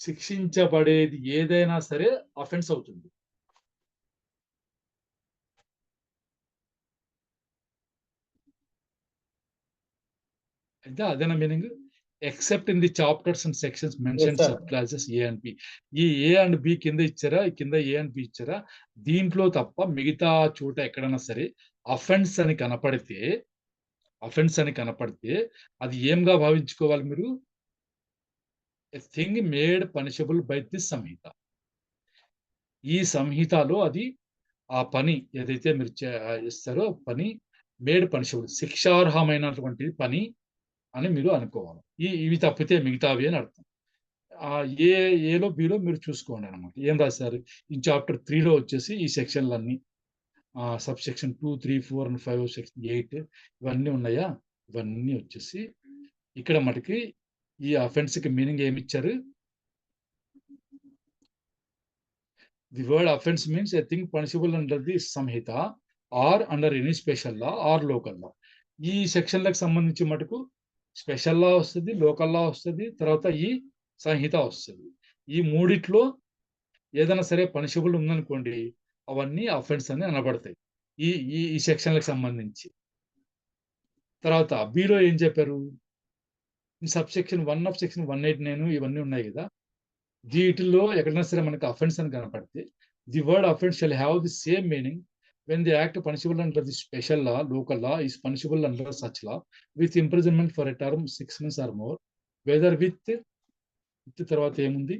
Speaker 1: శిక్షించబడేది ఏదైనా సరే అఫెన్స్ అవుతుంది. అయితే అదేనా meaning? Except in the chapters and sections mention sub classes A and B. ఈ A and B కింద ఇచ్చారా, కింద A and B ఇచ్చారా, దీంట్లో తప్ప మిగతా చోట ఎక్కడైనా సరే అఫెన్స్ అని కనపడితే అది ఏంగా భావించుకోవాలి మీరు? A thing made punishable by this Sanhita. ఈ సంహితలో అది ఆ పని ఏదైతే మీరు ఇస్తారో పని మేడ్ పనిషబుల్, శిక్షార్హమైనటువంటి పని అని మీరు అనుకోవాలి. ఇవి తప్పితే మిగతావి అని అర్థం. ఏలో బిలో మీరు చూసుకోండి అనమాట. ఏం రాశారు? ఈ చాప్టర్ 3లో వచ్చేసి ఈ సెక్షన్లన్నీ సబ్ సెక్షన్ 2, 3, 4 and 5, సెక్షన్ 8 ఇవన్నీ ఉన్నాయా? ఇవన్నీ వచ్చేసి ఇక్కడ మటుకి ఈ అఫెన్స్ కి మీనింగ్ ఏమి ఇచ్చారు? The word offence means a thing punishable under the Sanhita or under any special law or local law. ఈ సెక్షన్లకు సంబంధించి మటుకు స్పెషల్ లా వస్తుంది, లోకల్ లా వస్తుంది, తర్వాత ఈ సంహిత వస్తుంది. ఈ మూడిట్లో ఏదైనా సరే పనిషబుల్ ఉందనుకోండి, అవన్నీ అఫెన్స్ అని అనబడతాయి ఈ ఈ సెక్షన్లకు సంబంధించి. తర్వాత బిలో ఏం చెప్పారు? సబ్ సెక్షన్ 1 ఆఫ్ సెక్షన్ 189 ఇవన్నీ ఉన్నాయి కదా, వీటిల్లో ఎక్కడైనా సరే మనకు అఫెన్స్ అని కనపడితే the word offence shall have the same meaning when the act punishable under the special law, local law is punishable under such law with imprisonment for a term 6 months or more, whether with తర్వాత ఏముంది?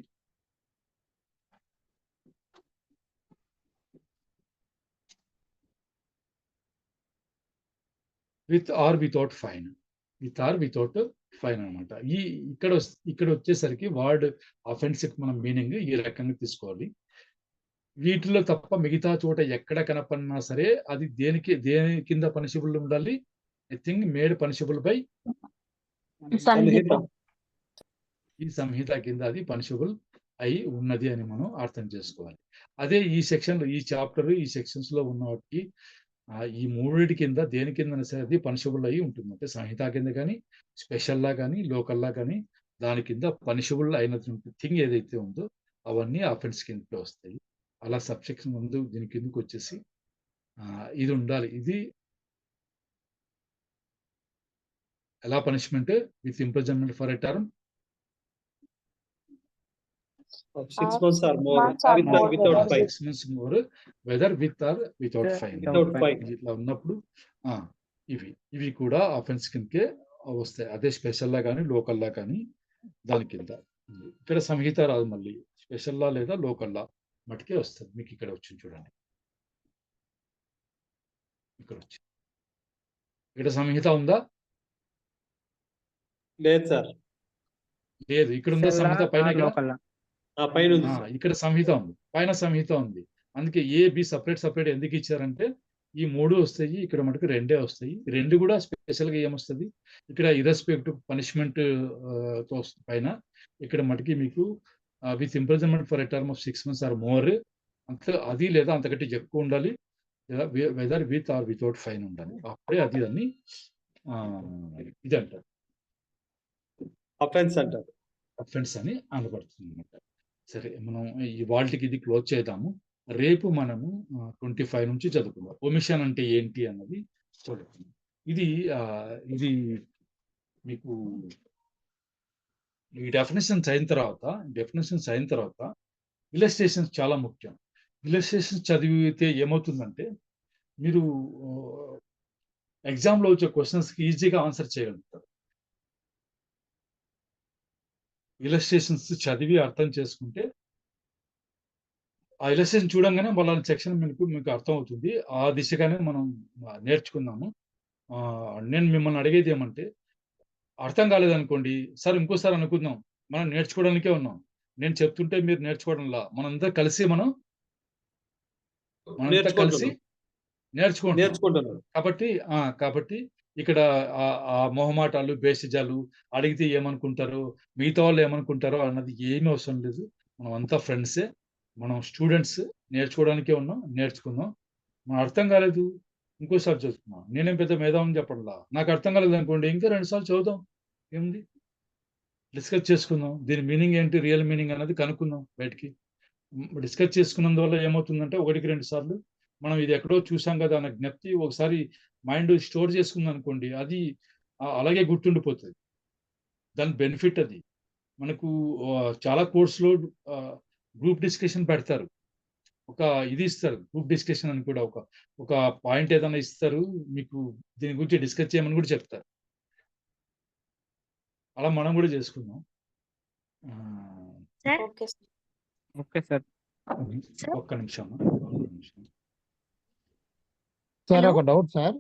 Speaker 1: With or without fine, అన్నమాట. ఇక్కడ వచ్చేసరికి word offence మనం meaning ఈ రకంగా తీసుకోవాలి. వీటిలో తప్ప మిగతా చోట ఎక్కడ కనపడినా సరే అది దేని కింద పనిషబుల్ ఉండాలి? I think made punishable by ఈ సంహిత కింద అది పనిషబుల్ అయి ఉన్నది అని మనం అర్థం చేసుకోవాలి. అదే ఈ సెక్షన్, ఈ చాప్టర్, ఈ సెక్షన్స్ లో ఉన్న వాటికి ఈ మూడిటి కింద దేని కింద సరే అది పనిషబుల్ అయి ఉంటుంది. అంటే సంహిత కింద కానీ, స్పెషల్ లా కానీ, లోకల్ లా కానీ, దాని కింద పనిషబుల్ అయినటువంటి థింగ్ ఏదైతే ఉందో అవన్నీ అఫెన్స్ కిందలో వస్తాయి. అలా సబ్సెక్షన్ ముందు దీని కిందకి వచ్చేసి ఇది ఉండాలి. ఇది ఎలా punishment? With imprisonment for a term
Speaker 2: 6 months or more, with or without fine.
Speaker 1: 6 months more, whether with or without fine. ఇట్లా ఉన్నప్పుడు ఇవి కూడా అఫెన్స్ కిందకే వస్తాయి. అదే స్పెషల్ లా కానీ, లోకల్ లా కానీ దాని కింద. ఇక్కడ సంహిత రాదు, మళ్ళీ స్పెషల్ లా లేదా లోకల్ లా మటుకే వస్తుంది. మీకు ఇక్కడ వచ్చింది చూడండి, ఇక్కడ సంహిత ఉందా?
Speaker 2: లేదు సార్,
Speaker 1: లేదు. ఇక్కడ ఉందా సంహిత? పైన ఇక్కడ సంహిత ఉంది, పైన సంహిత ఉంది. అందుకే ఏ బి సపరేట్ ఎందుకు ఇచ్చారంటే ఈ 3 వస్తాయి, ఇక్కడ మటుకు 2 వస్తాయి. 2 కూడా స్పెషల్ గా ఏమొస్తుంది? ఇక్కడ ఇర్రెస్పెక్టివ్ పనిష్మెంట్ తో పైన ఇక్కడ మటుకి మీకు with imprisonment for a term of 6 months or more, అది లేదా అంతకంటే ఎక్కువ ఉండాలి, లేదా whether with or without fine ఉండాలి. అప్పుడే అది దాన్ని ఇది అంటారు,
Speaker 2: అఫెన్స్ అంటారు,
Speaker 1: అఫెన్స్ అని అనబడుతుంది అనమాట. సరే, మనం ఈ వాల్టికి ఇది క్లోజ్ చేద్దాము. రేపు మనము 25 నుంచి చదువుకుందాం. ఒమిషన్ అంటే ఏంటి అన్నది చదువుకుందాం. ఇది మీకు ఈ డెఫినేషన్స్ అయిన తర్వాత ఇలస్ట్రేషన్స్ చాలా ముఖ్యం. ఇలస్ట్రేషన్స్ చదివితే ఏమవుతుందంటే మీరు ఎగ్జామ్లో వచ్చే క్వశ్చన్స్కి ఈజీగా ఆన్సర్ చేయగలుగుతారు. ఇలస్ట్రేషన్స్ చదివి అర్థం చేసుకుంటే ఆ ఇలస్ట్రేషన్ చూడంగానే వాళ్ళ సెక్షన్ మీకు అర్థం అవుతుంది. ఆ దిశగానే మనం నేర్చుకుందాము. నేను మిమ్మల్ని అడిగేది ఏమంటే, అర్థం కాలేదనుకోండి, సార్ ఇంకోసారి అనుకుందాం. మనం నేర్చుకోవడానికే ఉన్నాం. నేను చెప్తుంటే మీరు నేర్చుకోవడంలా, మనంతా కలిసి మనంతా కలిసి నేర్చుకుంటున్నాం. కాబట్టి ఇక్కడ ఆ మొహమాటాలు, బేసిజాలు, అడిగితే ఏమనుకుంటారో, మిగతా వాళ్ళు ఏమనుకుంటారో అన్నది ఏమీ అవసరం లేదు. మనం అంతా ఫ్రెండ్సే, మనం స్టూడెంట్స్, నేర్చుకోవడానికే ఉన్నాం. నేర్చుకుందాం. మనం అర్థం కాలేదు, ఇంకోసారి చదువుకుందాం. నేనేం పెద్ద మేధావిని చెప్పడంలా. నాకు అర్థం కాలేదు అనుకోండి, ఇంకా 2 సార్లు చదువుదాం. ఏముంది, డిస్కస్ చేసుకుందాం. దీని మీనింగ్ ఏంటి, రియల్ మీనింగ్ అనేది కనుక్కుందాం బయటికి. డిస్కస్ చేసుకున్నందువల్ల ఏమవుతుందంటే 1-2 సార్లు మనం ఇది ఎక్కడో చూసాం కదా అన్న జ్ఞప్తి ఒకసారి మైండ్ స్టోర్ చేసుకుంది అనుకోండి, అది అలాగే గుర్తుండిపోతుంది. దాని బెనిఫిట్ అది. మనకు చాలా కోర్సులో గ్రూప్ డిస్కషన్ పెడతారు. ఒక ఇది ఇస్తారు, గ్రూప్ డిస్కషన్ అని కూడా ఒక పాయింట్ ఏదైనా ఇస్తారు, మీకు దీని గురించి డిస్కస్ చేయమని కూడా చెప్తారు. అలా మనం కూడా చేసుకుందాం.
Speaker 12: Okay sir.
Speaker 1: ఒక్క నిమిషం.
Speaker 8: సార్ ఒక డౌట్ సార్.